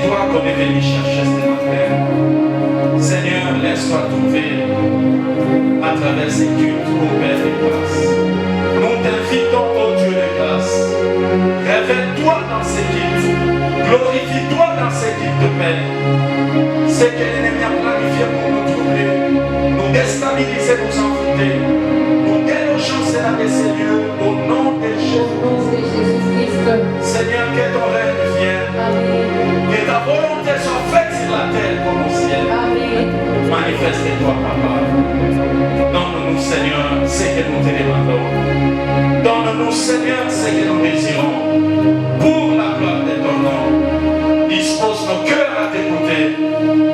toi qu'on est venu chercher ce matin. Seigneur, laisse-toi trouver à travers ces cultes au Père de grâce. Nous t'invitons au Dieu de grâce. Révèle-toi dans ces cultes. Glorifie-toi dans ces cultes, Père. C'est que l'ennemi a planifié pour nous troubler, nous déstabiliser, nous envoûter. Nous délogeons cela de ces lieux au nom de Jésus-Christ. Seigneur, que ton règne vienne. Que ta volonté soit faite sur la terre comme au ciel. Manifeste-toi, Papa. Donne-nous, Seigneur, ce que nous te demandons. Donne-nous, Seigneur, ce que nous désirons. Pour la gloire de ton nom. Dispose nos cœurs à t'écouter.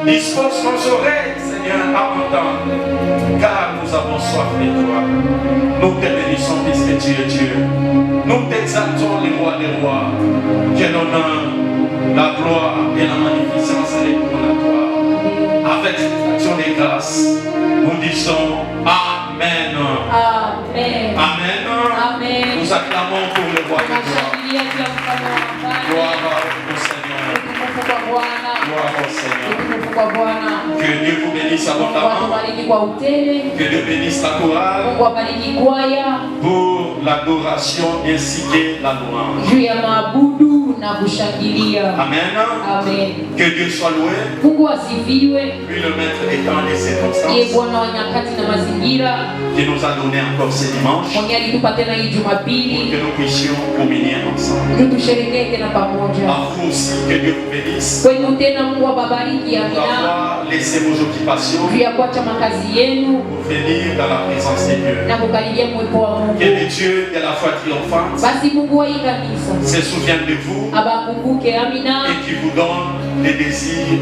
Dispose nos oreilles, Seigneur, à entendre. Car nous avons soif de toi. Nous te bénissons puisque tu es Dieu. Nous t'exaltons, les rois des rois. Que l'honneur, la gloire et la magnificence retournent à toi. Avec cette action de grâce, nous disons Amen. Amen. Amen. Amen. Nous acclamons pour le roi des rois. Gloire au Seigneur. Gloire au Seigneur. Que Dieu vous bénisse abondamment. Que Dieu bénisse la chorale pour l'adoration ainsi que la louange. Amen. Amen. Que Dieu soit loué. Mungu asifiwe. Puis le maître étant les circonstances. Yeye Bwana wa nyakati na mazingira. Qui nous a donné encore ce dimanche. Mwenye alitupa tena hii Jumapili. Pour que nous puissions communier ensemble. Ili tusherehekee tena pamoja. À vous aussi, que Dieu vous bénisse. Kwenu tena Mungu awabariki. Amina. D'avoir laissé vos occupations. Juu ya kuacha makazi yenu. Pour venir dans la présence de Dieu. Na kukaribia mwepo wa Mungu. Que le Dieu de la foi triomphante Basi Mungu wa hii kanisa se souvienne de vous. abakumbuke. Amina. Et qui vous donne les désirs.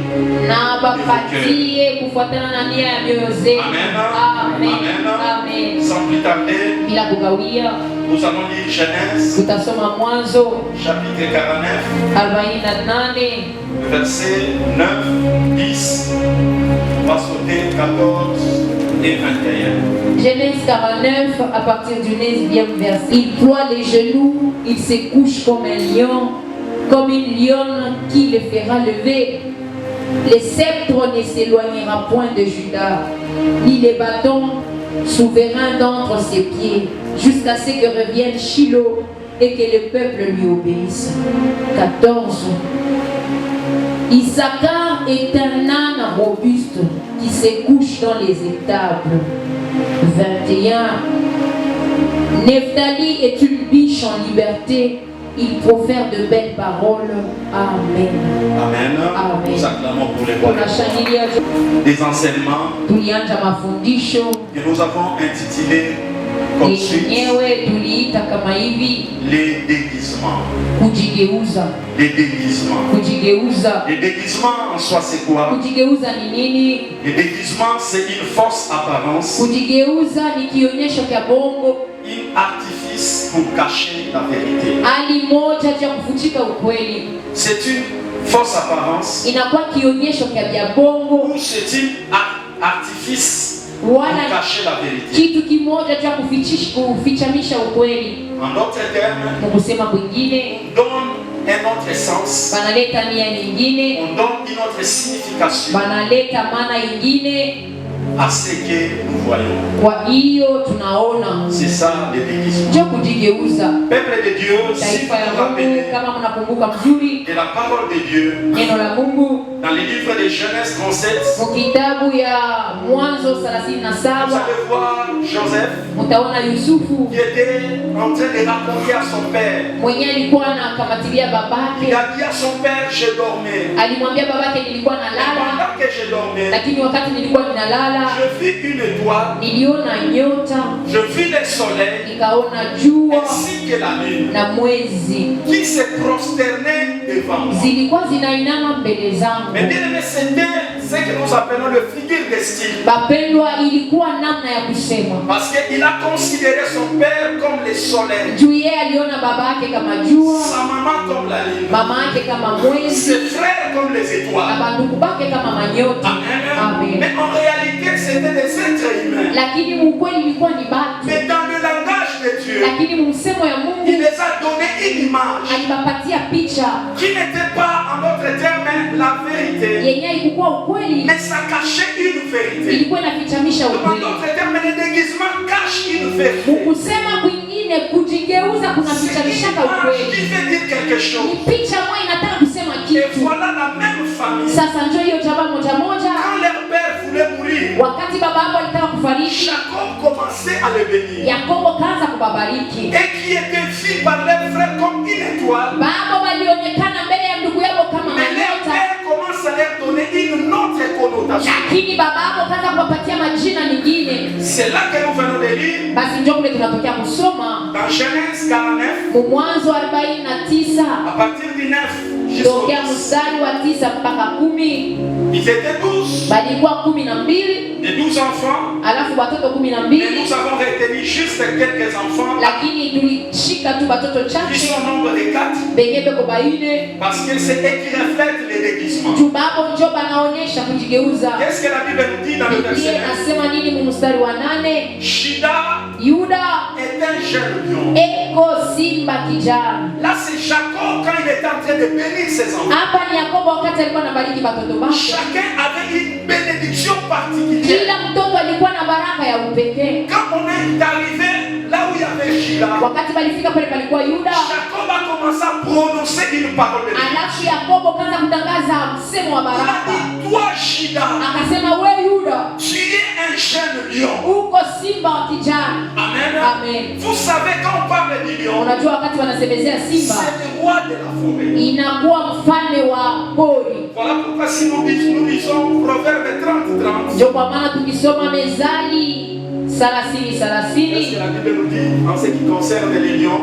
Na abapatie kufuatana na nia ya mioyo zenu. Amen. Amen. Amen. Amen. Sans plus tarder, Bila kugawia, nous allons lire Genèse, tutasoma Mwanzo chapitre 49, 48 versets 9, 10, on va sauter 14 et 21. Genèse 49 à partir du 9e verset. Il ploie les genoux, il se couche comme un lion, comme une lionne qui le fera lever. Le sceptre ne s'éloignera point de Juda, ni les bâtons souverains d'entre ses pieds, jusqu'à ce que revienne Shiloh et que le peuple lui obéisse. 14. Issachar est un âne robuste qui se couche dans les étables. 21. Nephtali est une biche en liberté. Il profère de belles paroles. Amen. Amen. Amen. Nous acclamons pour les rois des enseignements tulianza mafundisho que nous avons intitulés comme suit yenyewe tuliita kama hivi les déguisements. kujigeuza. Les déguisements. Kujigeuza. Les déguisements en soi, c'est quoi? Kujigeuza ni nini? Les déguisements, c'est une fausse apparence, Kujigeuza ni kionyesho cha bongo, un artifice pour cacher la vérité. hali moja ya kufuchika ukweli. C'est une fausse apparence Inakuwa kionyesho cha bongo ou c'est un artifice pour wala cacher la vérité. kitu kimoja cha kufichamisha ukweli. En d'autres termes, Kusema kwingine, on donne un autre sens, banaleta nia nyingine, on donne une autre signification banaleta maana nyingine. à ce que nous voyons. Kwa hiyo tunaona C'est ça le déguisement. ndio kujigeuza. Peuple de Dieu, si vous Taifa ya vous Mungu, rappelez kama mnakumbuka mzuri de la parole de Dieu, neno la Mungu dans le livre de Genèse 37, mkitabu ya Mwanzo vous 37 allez voir Joseph utaona Yusufu qui était en train de raconter à son père. mwenye alikuwa anakamatilia Il babake, a dit à son père, je dormais. alimwambia babake nilikuwa Et nalala, pendant que je dormais, lakini wakati nilikuwa ninalala je vis une étoile, niliona nyota, je vis le soleil, nikaona jua ainsi que la lune, na mwezi qui se prosternaient devant moi. zilikuwa zinainama mbele zangu. Mais bien aimé, c'était ce que nous appelons le figure de style. Bapendwa, ilikuwa namna ya kusema Parce qu'il a considéré son père comme le soleil, juu yeye aliona baba yake kama jua, sa maman comme la lune, mama yake kama mwezi ses frères comme les na étoiles. bandugu bake kama manyota. Amen. Mais en réalité, c'était des êtres humains. Lakini ukweli ilikuwa ni batu, Mais dans le langage de Dieu, Dieu, lakini msemo ya il Mungu les a donné une image aliwapatia picha qui n'était pas, en d'autres termes, la vérité, yenye ilikuwa ukweli, mais ça cachait une vérité. ilikuwa inafichamisha En ukweli. d'autres termes, le déguisement cache une vérité. Kusema kwingine kujigeuza C'est kunafichamishaka une image qui ukweli. veut dire quelque Ni chose. picha moja inataka kusema Et kitu. voilà la même famille. Sasa njoo hiyo jamaa moja moja, Quand leur père voulait mourir, wakati baba yao alitaka kufariki, Jacob commençait à le bénir. Yakobo kaanza kubabariki. Et qui était vu par leurs frères comme une étoile. Baba walionekana mbele ya ndugu yao kama Mais leur nyota, père commence à leur donner une autre connotation. lakini baba yao kaanza kuwapatia majina mengine. C'est là que nous venons de lire Basi njoo kule tunatokea kusoma dans Genèse 49, Mwanzo 49 à partir du 9 jusqu'au tokea 10. mstari wa 9 mpaka 10. Ils étaient 12, Balikuwa 12, les 12 enfants, alafu watoto mais 12, nous avons retenu juste quelques enfants lakini tulishika tu watoto qui chache sont au nombre de 4 benye beko baine parce que c'est eux qui reflètent les déguisements. juu babo njo banaonyesha kujigeuza. Qu'est-ce que la Bible nous dit dans le Biblia verset 9? inasema nini mu mstari wa 8? Juda Yuda est un jeune lion. eko simba kijana. Là, c'est Jacob quand il est en train de bénir ses enfants. Hapa ni Yakobo wakati alikuwa anabariki watoto wake. Chacun avait une bénédiction particulière. Kila mtoto alikuwa na baraka ya upekee. Quand on est arrivé là où il y avait Juda, Wakati balifika pale palikuwa Yuda, Jacob a commencé à prononcer une parole de Dieu. alafu Yakobo kaanza kutangaza msemo wa Il a baraka. dit, toi Juda, Akasema we Yuda, tu es un jeune lion. uko simba wa kijana. Amen. Amen. Vous savez, quand on parle du lion, Unajua wakati wanasemezea simba c'est le roi de la forêt. inakuwa mfalme wa pori. Voilà pourquoi si nous lisons Proverbe 30-30, Ndio kwa maana tukisoma Mezali 30 qu'est-ce que 30, la Bible nous dit en ce qui concerne les lions?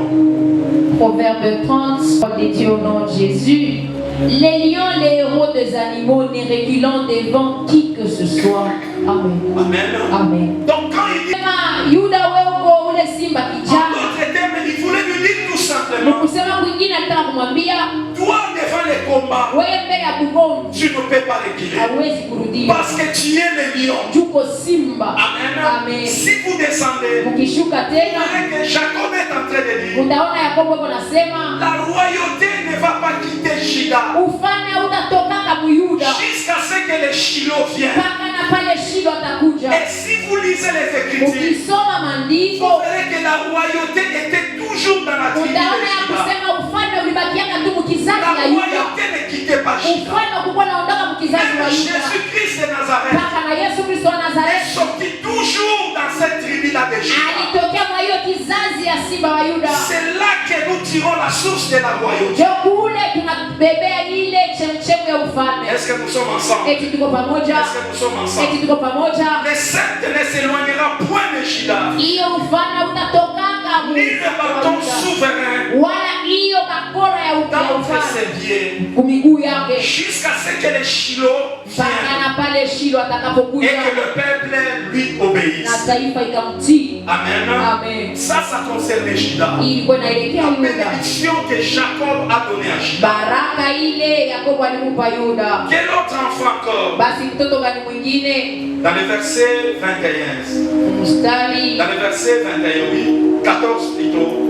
Proverbe 30, de Dieu au nom de Jésus. Les lions, les héros des animaux, ne reculant devant qui que ce soit. Amen. Amen. Amen. Donc quand il dit, Sema Yuda wewe uko ule simba en kijana. d'autres termes, il voulait lui dire tout simplement, Kusema kwingine alitaka kumwambia toi devant les combats, wewe mbele ya bugomvi tu ne peux pas reculer. hauwezi kurudia. Parce que tu es le lion. Tuko simba. Amen. Amen. Si vous descendez, Ukishuka vous tena verrez que Jacob est en train de dire, utaona Yakobo yuko nasema la royauté ne va pas quitter Juda ufalme hautatoka Muyuda jusqu'à ce que les Shiloh viennent. mpaka na pale Shilo atakuja. Et si vous lisez les Écritures, Ukisoma maandiko vous verrez que la royauté était toujours dans la tribu de utaona ya Juda. kusema ufalme ulibakiaka tu mkizazi La ya Yuda. royauté ne quittait pas Juda. Ufalme kulikuwa naondoka mkizazi Même wa Yuda Jésus-Christ de Nazareth mpaka na Yesu Kristo wa est Nazareti sorti toujours dans cette tribu-là de Juda. alitokea mwa hiyo kizazi ya simba wa Yuda. C'est là que nous tirons la source de la royauté. Ndio kule tunabebea ile chemchemu ya ufalme. Est-ce que nous sommes ensemble? Eti tuko pamoja, Est-ce que nous sommes eti ensemble? tuko pamoja. Le sceptre ne s'éloignera point de Juda, Hiyo ufalme utatokaka ni le bâton souverain wala hiyo bakora ya dans ufalme ses pieds, kumiguu yake jusqu'à ce que les Shiloh mpaka viennent na pale Shilo et atakapokuja que le peuple lui na obéisse. taifa ikamtii. Amen. Amen. Ça concerne Juda. Hii ilikuwa inaelekea La Yuda, bénédiction que Jacob a donnée à Juda. baraka ile Yakobo alimupa Yuda. Quel autre enfant encore? Basi mtoto gani mwingine? Dans le verset 21. Mstari Dans le verset 21, oui. 14 plutôt.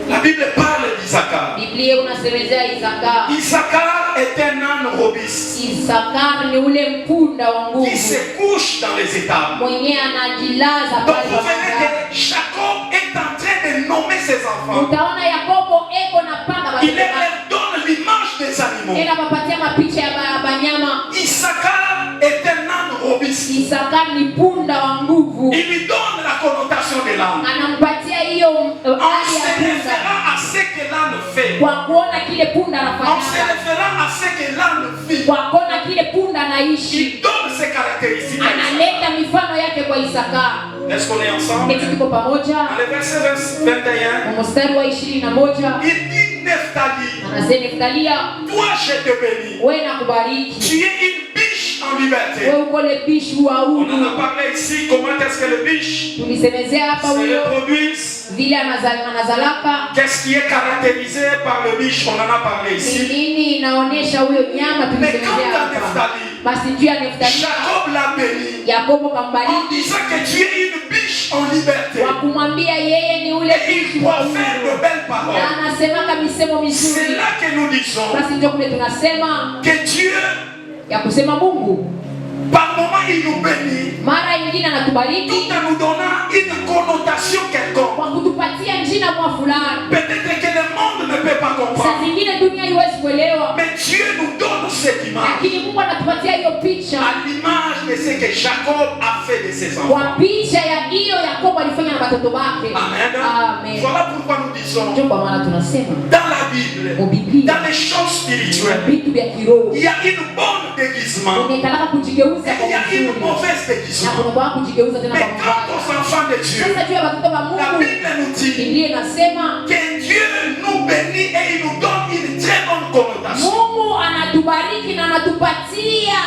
La Bible parle d'Isaacar. Biblia unasemezea Isaka. Isaacar est un âne robuste Isakar ni ule mpunda wa qui nguvu se couche dans les étables. mwenyewe anajilaza Donc pale vous verrez barabara. que Jacob est en train de nommer ses enfants. Utaona Yakobo eko na panga Il watoto leur donne l'image des animaux. ena papatia mapicha ya banyama. Isaacar est un âne robuste. Isakar ni punda wa nguvu, Il lui donne la connotation de l'âne. anampatia hiyo En hali se ya punda référant à ce que l'âne fait. kwa kuona kile punda En se anafanya, référant à ce que l'âne vit. kwa kuona kile punda anaishi, Il donne ses caractéristiques à Isaac. analeta mifano yake kwa Isaka. Est-ce qu'on est ensemble? Eti tuko pamoja. Dans le verset 21, Kwa mstari wa 21 il dit Nephtali, anasema Neftalia, toi je te bénis. wewe nakubariki, Tu es une biche en liberté. wewe uko le bishi wa On en huru. a parlé ici, comment est-ce que le biche Tulisemezea hapa se huyo reproduit. vile anazalaka Qu'est-ce qui est caractérisé par le biche? On en a parlé ni ici. nini inaonesha huyo nyama. Mais quant Tulisemezea à hapa, Nephtali, basi juu ya Neftali Jacob l'a béni Yakobo en kambariki disant que tu es une biche en liberté. kwa kumwambia yeye ni ule Et il bishi wa profère uhuru. de belles paroles. Na anasemaka misemo C'est mizuri. là que nous disons Basi ndio kule tunasema que Dieu, ya kusema Mungu par moment, il nous bénit mara ingine anatubariki tout en nous donnant une connotation quelconque. kwa kutupatia jina mwa fulani. Peut-être que le monde ne peut pas Saa comprendre. zingine dunia haiwezi kuelewa, Mais Dieu nous donne cette image. lakini Mungu anatupatia hiyo picha À l'image de ce que Jacob a fait de ses enfants. kwa picha ya hiyo Yakobo alifanya na watoto wake. Amen. Amen. Voilà pourquoi nous disons Ndio kwa maana tunasema dans la Bible, kwa Biblia dans les choses spirituelles, vitu vya kiroho il y a une bonne déguisement unaekalaka kujigeuza et kwa il y a une mzuri mauvaise na déguisement. kuna kwa kujigeuza tena Mais kwa quant mbaya. aux enfants de Dieu, Sasa juu ya watoto wa la Mungu Bible nous dit Biblia inasema que Dieu nous bénit et il nous donne une très bonne connotation. Mungu anatubariki na anatupatia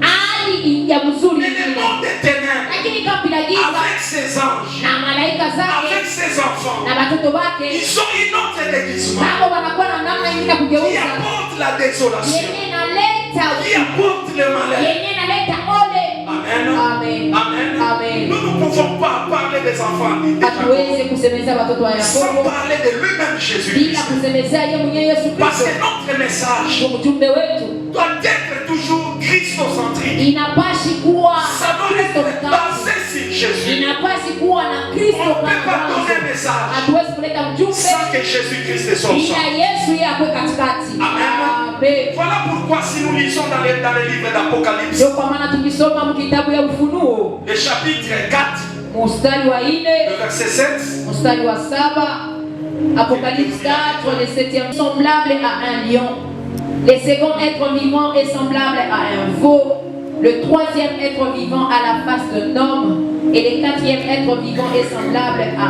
hali ya mzuri Mais le ingine. monde des ténèbres, Lakini kambi la giza avec ses anges, na malaika avec zake ses enfants, na watoto wake ils ont une autre déguisement hapo wanakuwa na namna ingine ya qui kugeuza apporte la désolation, yenye inaleta qui apporte le malheur. yenye inaleta ole. Amen. Amen. Amen. Amen. Nous ne pouvons pas parler des enfants de Jacob Hatuwezi kusemezea watoto wa sans Yakobo parler de lui-même bila Jésus-Christ. kusemezea yeye mwenyewe Yesu Parce Kristo. que notre message Kwa mjumbe wetu doit être toujours christocentrique. inapashi kuwa Ça doit Kristo être mtatu. basé sur Jésus. Inapashi kuwa na Kristo On ne peut pas kwanza. donner un message Hatuwezi kuleta mjumbe sans que Jésus-Christ est son bila sang. Yesu yeye akwe katikati. Amen. Amen. Voilà pourquoi si nous lisons dans les livres d'Apocalypse, Ndio kwa maana tukisoma mkitabu ya Ufunuo le chapitre 4, mstari wa 4 le verset 7, mstari wa 7, Apocalypse 4, le 7e semblable à un lion. Le second être vivant est semblable à un veau. Le troisième être vivant à la face d'un homme. Et le quatrième être vivant est semblable à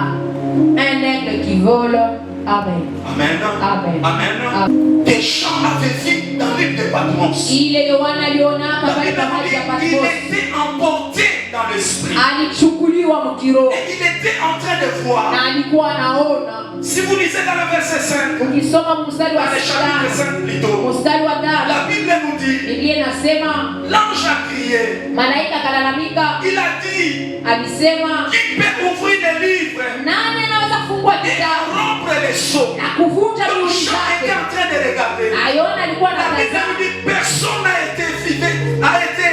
un aigle qui vole. Amen. Amen. Amen. Amen. Des gens avaient vu dans l'île de Patmos. Ile Yohana aliona La pale Bible bahari ya nous dit qu'il Patmos. était emporté dans l'esprit. Alichukuliwa mkiroho Et il était en train de voir. na alikuwa anaona. Si vous lisez dans le verset 5, Ukisoma mstari wa dans le chapitre 5, 5 plutôt, mstari wa 5, la Bible nous dit, Biblia inasema l'ange a crié. malaika akalalamika, Il a dit, alisema qui peut ouvrir les livres nani anaweza kufungua et kitabu rompre les sceaux. na kuvunja Donc mihuri Jean était zake? en train de regarder. Ayona alikuwa La Bible anatazama. nous dit, personne n'a été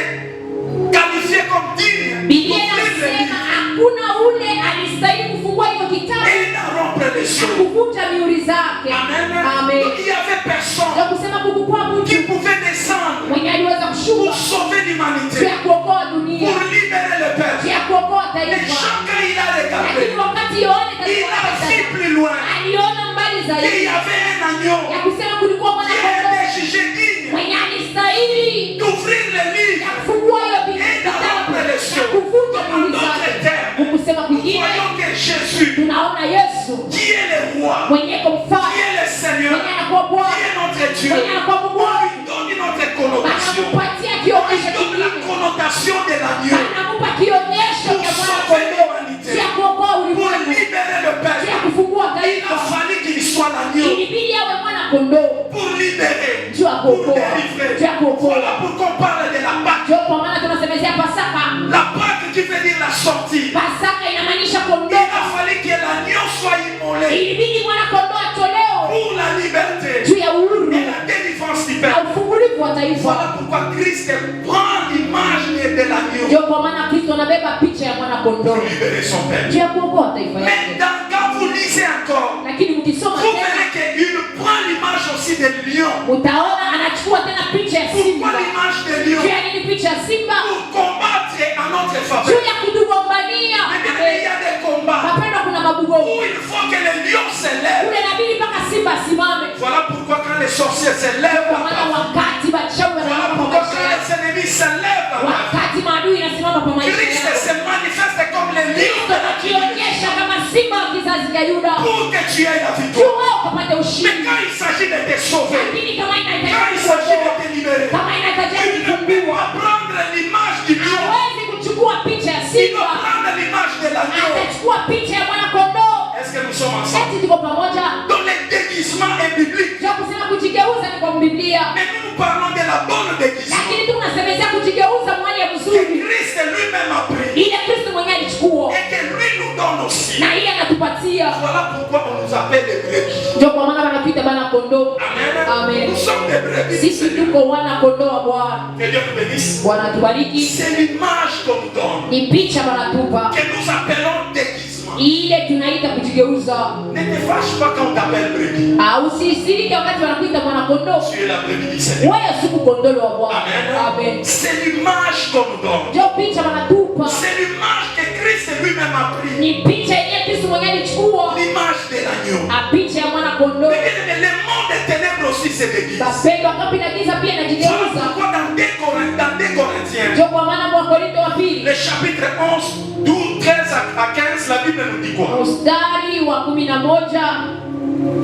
qualifié comme digne Biblia d'ouvrir les inasema livres hakuna ule alistahili kufungua hiyo kitabu et de rompre les na sceaux. kuvunja mihuri zake. Amen. Amen. Donc il n'y avait personne Ndio kusema kukukuwa qui mtu pouvait descendre mwenye aliweza pour kushuka sauver juu l'humanité, ya kuokoa dunia, pour libérer le juu peuple. ya kuokoa Mais taifa. Jean, quand il a regardé, Lakini wakati Yohana il a vu plus loin aliona mbali qu'il y zaidi avait un agneau ya kusema kulikuwa qui a mwana été jugé digne mwenye alistahili d'ouvrir les ya livres kufungua hiyo et de vitabu rompre les na sceaux. kuvunja En mihuri d'autres zake. termes, Kukusema nous kwingine, voyons que Jésus, tunaona Yesu qui est le roi, mwenye qui kumfanya est le Seigneur, mwenye anakuwa qui Bwana est notre Dieu, mwenye anakuwa Mungu on lui donne une autre connotation. anamupatia On lui kionyesho donne la kingine, connotation de l'agneau anamupa kionyesho cha mwana kondoo cha kuokoa pour ulimwengu, libérer le cha peuple. kufungua Il a taifa. fallu qu'il soit l'agneau Ilibidi awe mwana kondoo pour libérer, juu ya pour kuokoa, délivrer. juu ya kuokoa. Voilà pourquoi on parle de la Pâque. Ndio kwa maana tunasemezea Pasaka. La Pâque qui veut dire la sortie. Pasaka inamaanisha Il kondoo. a fallu que l'agneau soit immolé Ilibidi mwana kondoo atolewe pour la liberté juu ya uhuru et la délivrance du na peuple. ufungulivu wa taifa. Voilà pourquoi Christ prend l'image de l'agneau Ndio kwa maana Kristo anabeba picha ya mwana kondoo pour libérer son peuple. juu ya kuokoa taifa Mais yake. quand vous lisez encore, Lakini mkisoma vous tena verrez qu'il prend l'image aussi de lion. utaona anachukua tena picha ya Pourquoi simba. l'image de Juu lion? ya nini picha ya simba? Pour combattre en notre faveur. Juu ya kutugombania. Mais bien, il y a des combats Mapendo kuna mabugo. où il faut que le lion se lève. Ule inabidi mpaka simba asimame. Voilà pourquoi quand les sorciers se lèvent, Kwa maana wakati wachawi voilà wanasimama kwa pourquoi maisha quand yako. les ennemis se lèvent, Wakati maadui inasimama kwa maisha Christ yako. se manifeste comme le lion Kristo anajionyesha kama simba wa kizazi cha Yuda. pour que tu aies la Juu victoire. wewe ukapate Mais ushindi. quand il s'agit de te sauver, Lakini kama quand il inahitaji s'agit de kuokoa, te libérer, kama inahitaji il ne peut kufunguliwa, pas prendre l'image du lion. hawezi kuchukua picha ya Il simba. doit prendre l'image de l'agneau. Atachukua picha ya mwana kondoo. Est-ce que nous sommes ensemble? Eti tuko pamoja. Donc le déguisement est biblique. Ndio kusema kujigeuza ni kwa Biblia. Mais nous parlons de la bonne déguisement lakini tunasemezea kujigeuza mwali ya que mzuri Christ lui-même a pris ile Kristo mwenyewe alichukua et que lui nous donne aussi. na ile anatupatia. Voilà pourquoi on nous appelle les brebis. Ndio kwa maana wanatuita bana kondoo. Amen. Amen. Nous sommes des brebis. Sisi tuko wana kondoo wa Bwana. Que Dieu nous bénisse. Bwana tubariki. C'est l'image qu'on nous donne. Ni picha wanatupa Que nous appelons déguisement. ile tunaita kujigeuza. Ne te fâche pas quand on t'appelle brebis. Usisirike wakati wanakuita mwana kondoo. Tu es la brebis du Seigneur. Wewe siku kondoo wa Bwana. Amen. Amen. C'est l'image qu'on nous donne. Ndio picha wanatupa. C'est l'image que Christ lui-même a pris. Ni picha yenyewe Kristo mwenyewe alichukua. L'image de l'agneau. Picha ya mwana kondoo. Mais le monde des ténèbres aussi se déguise. Bapendwa kapi na giza pia inajigeuza. Pourquoi dans 2 Corinthiens, Ndio kwa maana mwa Korinto wa pili. le chapitre 11, 12, 13 à 15, la Bible nous dit quoi? Mstari wa 11.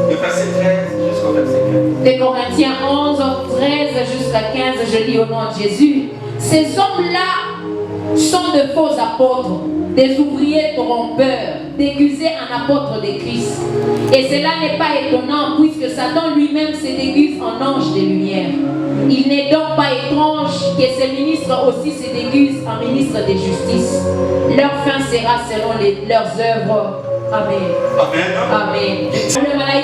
Le verset 13 jusqu'au verset 15. Des Corinthiens 11, 13 jusqu'à 15, je lis au nom de Jésus. Ces hommes-là sont de faux apôtres, des ouvriers trompeurs, déguisés en apôtres de Christ. Et cela n'est pas étonnant puisque Satan lui-même se déguise en ange de lumière. Il n'est donc pas étrange que ces ministres aussi se déguisent en ministres de justice. Leur fin sera selon leurs œuvres. Amen. Amen. Amen.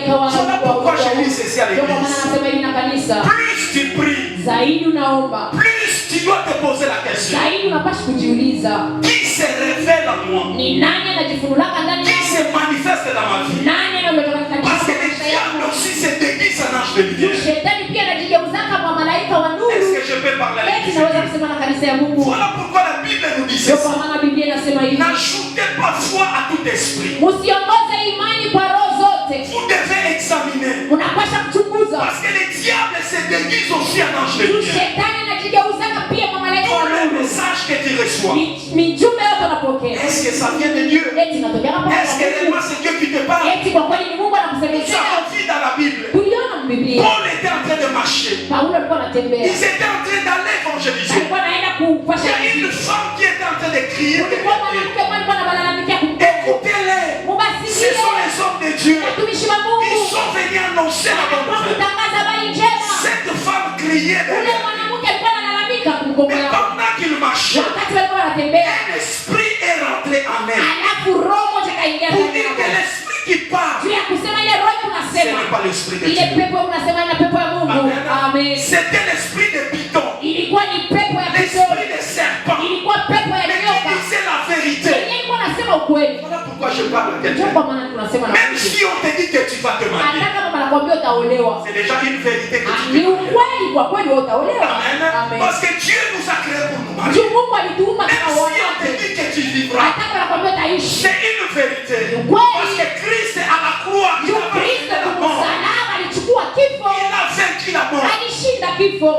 Voilà pourquoi je lis ceci à l'église. Plus tu pries, zaidi unaomba, plus tu dois te poser la question. zaidi unapaswa kujiuliza, qui se révèle en moi? ni nani anajifunulaka ndani Qui yangu? se manifeste dans ma vie? Nani anametoka Parce que katika le maisha diable yangu? aussi se déguise en ange de lumière. Shetani pia anajigeuzaka kwa malaika wa nuru. Est-ce que je peux parler à Eti l'église? naweza kusema na kanisa ya Mungu. Voilà pourquoi la Bible nous dit Ndio ceci. kwa maana Biblia inasema hivi. N'ajoutez pas foi à tout esprit. Msiongoze imani kwa roho zote. Vous devez examiner. Unapaswa kuchunguza. Parce que le diable se déguise aussi en ange de lumière. Shetani anajigeuzaka pia kwa malaika wa Tous les nuru. messages que tu reçois, Mijumbe yote unapokea. est-ce que ça vient de Dieu? Eti natokea kwa Est-ce que Mungu. réellement c'est Dieu qui te parle? Eti kwa kweli ni Mungu Nous anakusemezea. avons vu dans la Bible, Tuliona Biblia. Paul était en train de marcher. Paulo alikuwa anatembea. Ils étaient en train d'aller évangéliser. Alikuwa anaenda Il kupasha y a injili. une femme qui était en train de crier. Kulikuwa mwanamke mmoja alikuwa analalamikia kumtoka. Écoutez-les. Ce Mubasikie. sont les hommes de Dieu. Watumishi wa Mungu. Ils sont venus annoncer la bonne Kwa nouvelle. kutangaza habari njema. Cette femme criait Ule derrière. mwanamke alikuwa analalamika kumgongo Mais yao. pendant qu'il marchait, Wakati walikuwa wanatembea, un esprit est rentré en elle. alafu roho moja kaingia Pour ndani dire que yao. l'esprit qui parle, Juu ya kusema ile roho ce unasema. n'est pas l'esprit de Ile Dieu. pepo unasema ina pepo ya Mungu. Amen. C'était l'esprit de Python, Ilikuwa ni pepo ya Kristo. l'esprit de serpent, Ilikuwa pepo ya mais qui nyoka. disait la vérité. Yenyewe ilikuwa nasema ukweli. Voilà pourquoi je parle à Ndio quelqu'un. kwa maana tunasema na Même Mungu. si on te dit que tu vas te marier, Hata kama wanakuambia utaolewa. c'est déjà une vérité que tu Ni peux dire. ukweli kwa kweli wewe utaolewa. Amen. Amen. Parce que Dieu nous a créés pour nous marier. Juu Mungu alituumba Même kama si on te wote. dit que tu vivras, Hata kama wanakuambia utaishi. c'est une vérité. Ouais. Parce que Christ à la croix, il Juu a vaincu Kristo la mort. kumsalaba alichukua kifo. Il a vaincu la mort. Alishinda kifo.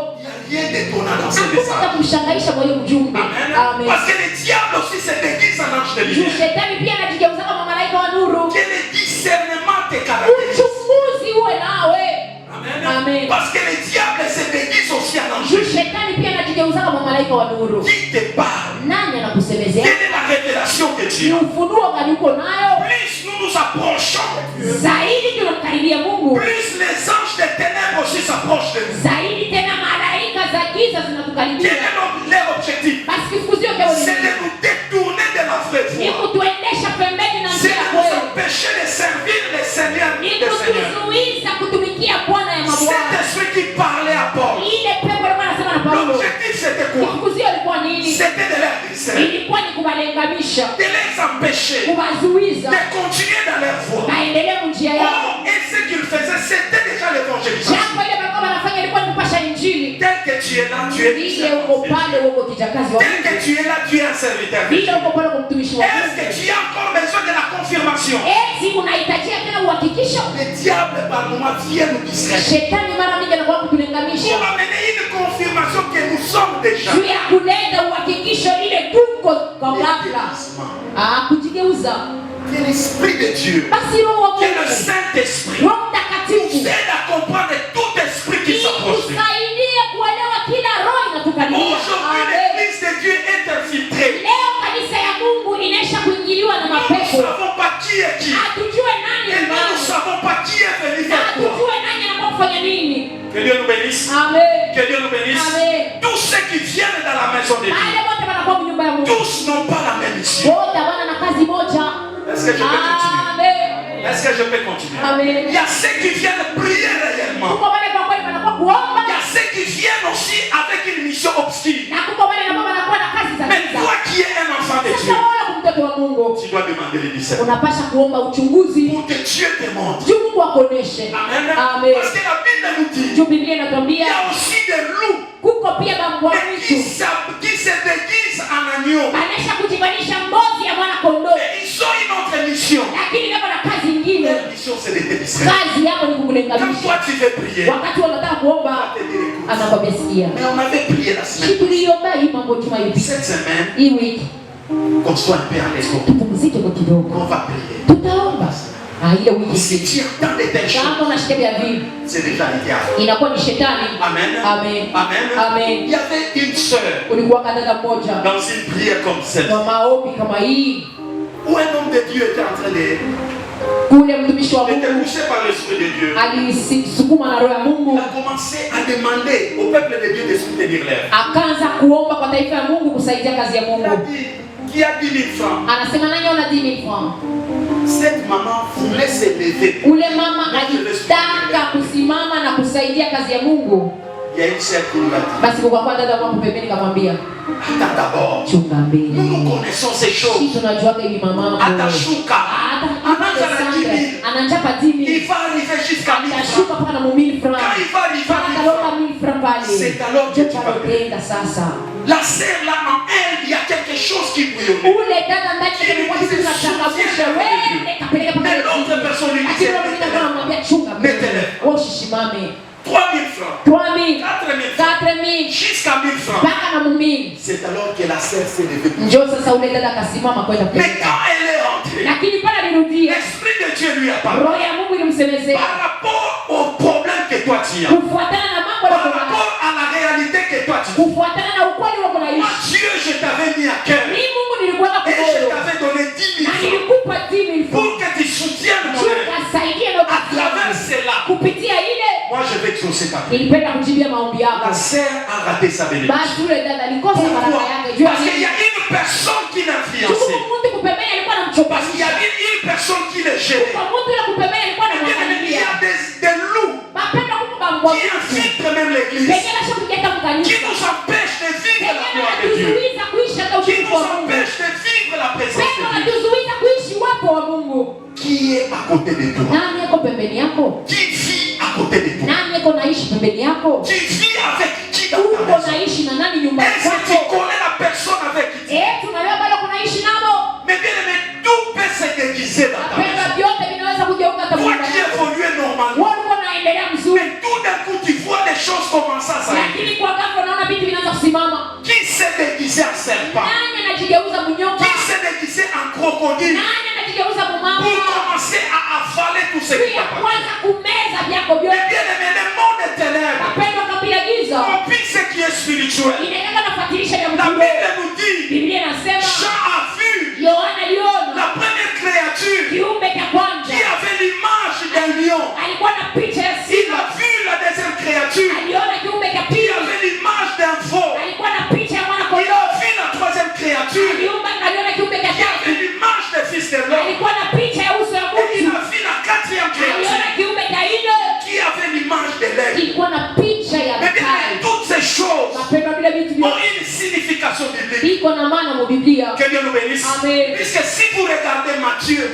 Il n'y a rien d'étonnant dans ce Hakuna cha message. kumshangaisha kwa hiyo ujumbe. Amen. Amen. Parce que le diable aussi se déguise en ange de Juu lumière. shetani pia anajigeuza kama malaika wa nuru. Que le discernement te caractérise. Uchunguzi uwe nawe. Amen. Amen. Parce que le diable se déguise aussi en ange de Juu lumière. shetani pia anajigeuza kama malaika wa nuru. Qui te parle? Nani anakusemezea? Quelle est la révélation de Ni Dieu? ufunuo gani uko nayo? Plus nous nous approchons de Dieu, Zaidi tunamkaribia Mungu. plus les anges des ténèbres aussi s'approchent de nous. Zaidi tena malaika za giza Quel zinatukaribia. est leur objectif? Basi kifukuzio kwa C'est de nous détourner de la vraie ni voie. kutuendesha pembeni na C'est njia de nous kweli. empêcher de servir le Seigneur Ni des Seigneurs. kutuzuiza kutumikia Bwana ya Cet mabwana. esprit qui parlait à Paul, Ile pepo alikuwa anasema na Paulo. l'objectif c'était quoi? Kifukuzio ilikuwa nini? C'était de les glisser, Ilikuwa ni kuwalenganisha, de les empêcher kuwazuiza de continuer dans leur voie. waendelee njia yao. Oh, et ce qu'ils faisaient, c'était déjà l'évangélisation. Jambo ile walikuwa wanafanya ilikuwa ni kupasha injili. Tel que tu es là, tu es Vile uko pale uko kijakazi wa Tel que Mungu. tu es là, tu es un serviteur. Vile uko pale kwa mtumishi wa Est-ce que Mungu. tu as encore besoin de la confirmation? Eti unahitajia tena uhakikisho. Le diable par moment vient nous distraire Shetani mara mingi anakuwa kutulenganisha. pour amener une confirmation que nous sommes déjà. Juu ya kuleta uhakikisho ile tuko kwa Le ghafla. déguisement. Kujigeuza. Que l'Esprit de Dieu, Basi roho wa que le Mungu. Saint-Esprit Roho Mtakatifu. aide à comprendre tout esprit qui s'approche de nous. Itusaidie kuelewa kila roho inatukaribia. Aujourd'hui, Amen. l'Église de Dieu est infiltrée. Leo kanisa ya Mungu inaisha kuingiliwa na Nous ne mapepo. savons pas qui est qui. Hatujue nani Et ni nous ne nani. savons pas qui est venu faire quoi. Que Dieu nous bénisse. Amen. Que Dieu nous bénisse. Amen. Tous ceux qui viennent dans la maison de Dieu, tous n'ont pas la même mission. Est-ce que je peux continuer? Amen. Est-ce que je peux continuer? Amen. Il y a ceux qui viennent prier réellement. Il y a ceux qui viennent aussi avec une mission obscure. Mais toi qui es un enfant de Dieu, tu dois demander le discernement pour que Dieu te montre. Amen. Amen. Parce que la Bible nous dit, il y a aussi des loups mais qui se déguisent en agneau. Et ils ont une autre mission. Leur mission, c'est de te distraire. Quand toi tu veux prier, mais on avait prié la semaine. Cette semaine, qu'on soit un peu à l'aise, on va prier. Si tu entends de telles choses, c'est déjà le diable. Amen. Amen. Amen. Amen. Il y avait une sœur dans une prière comme cette, où un homme de Dieu était en train de touché par l'Esprit de Dieu. Il a commencé à demander au peuple de Dieu de soutenir l'œuvre. Il a dit, qui a 10 000 francs? Cette maman voulait se lever. Il y a une sœur qui lui a dit, attends d'abord, nous connaissons ces choses. Atashuka, il va arriver jusqu'à 1000 francs. Quand il va arriver à 1000 francs, c'est alors que tu vas payer. La sœur là en elle, il y a quelque chose qui bouillonne. Mais l'autre personne lui dit, mettez-le. 3 000 francs, 4 000 francs, jusqu'à 1000 francs. C'est alors que la sœur s'est levée. Mais quand elle est rentrée, l'Esprit de Dieu lui a parlé. Par rapport au problème que toi tu as, par rapport à la réalité que toi tu as, moi Dieu, je t'avais mis à cœur et je t'avais donné 10 000 francs pour que tu soutiennes mon œuvre. À travers cela, moi je vais exaucer ta prière. La sœur a raté sa bénédiction. Pourquoi? Parce qu'il y a une personne qui l'a influencé. Parce qu'il y a une personne qui l'a géré. Il y a des loups qui infiltrent même l'église, qui nous empêchent de vivre la gloire de Dieu, qui nous empêchent de vivre la présence de Dieu. Qui est à côté de toi? Qui vit à côté de toi? Qui vit avec qui dans ta maison? Est-ce que tu connais la personne avec qui tu vis? Mais bien aimé, tout peut se déguiser dans ta maison. Toi qui évolues normalement, mais tout d'un coup tu vois les choses commencer à s'arrêter. Qui s'est déguisé en serpent? Qui s'est déguisé en crocodile pour commencer à avaler tout ce qui t'appartient? Mais bien aimé, le monde est ténèbres. On vit ce qui est spirituel. La Bible nous dit, Jean a vu la première créature qui avait l'image d'un lion. Il a vu la deuxième créature qui avait l'image d'un veau. Il a vu la troisième créature qui avait l'image des fils de l'homme. Et il a vu la quatrième créature qui avait l'image de l'aigle. Mais bien, toutes ces choses ont une signification biblique. Que Dieu nous bénisse. Amen. Puisque si vous regardez Matthieu,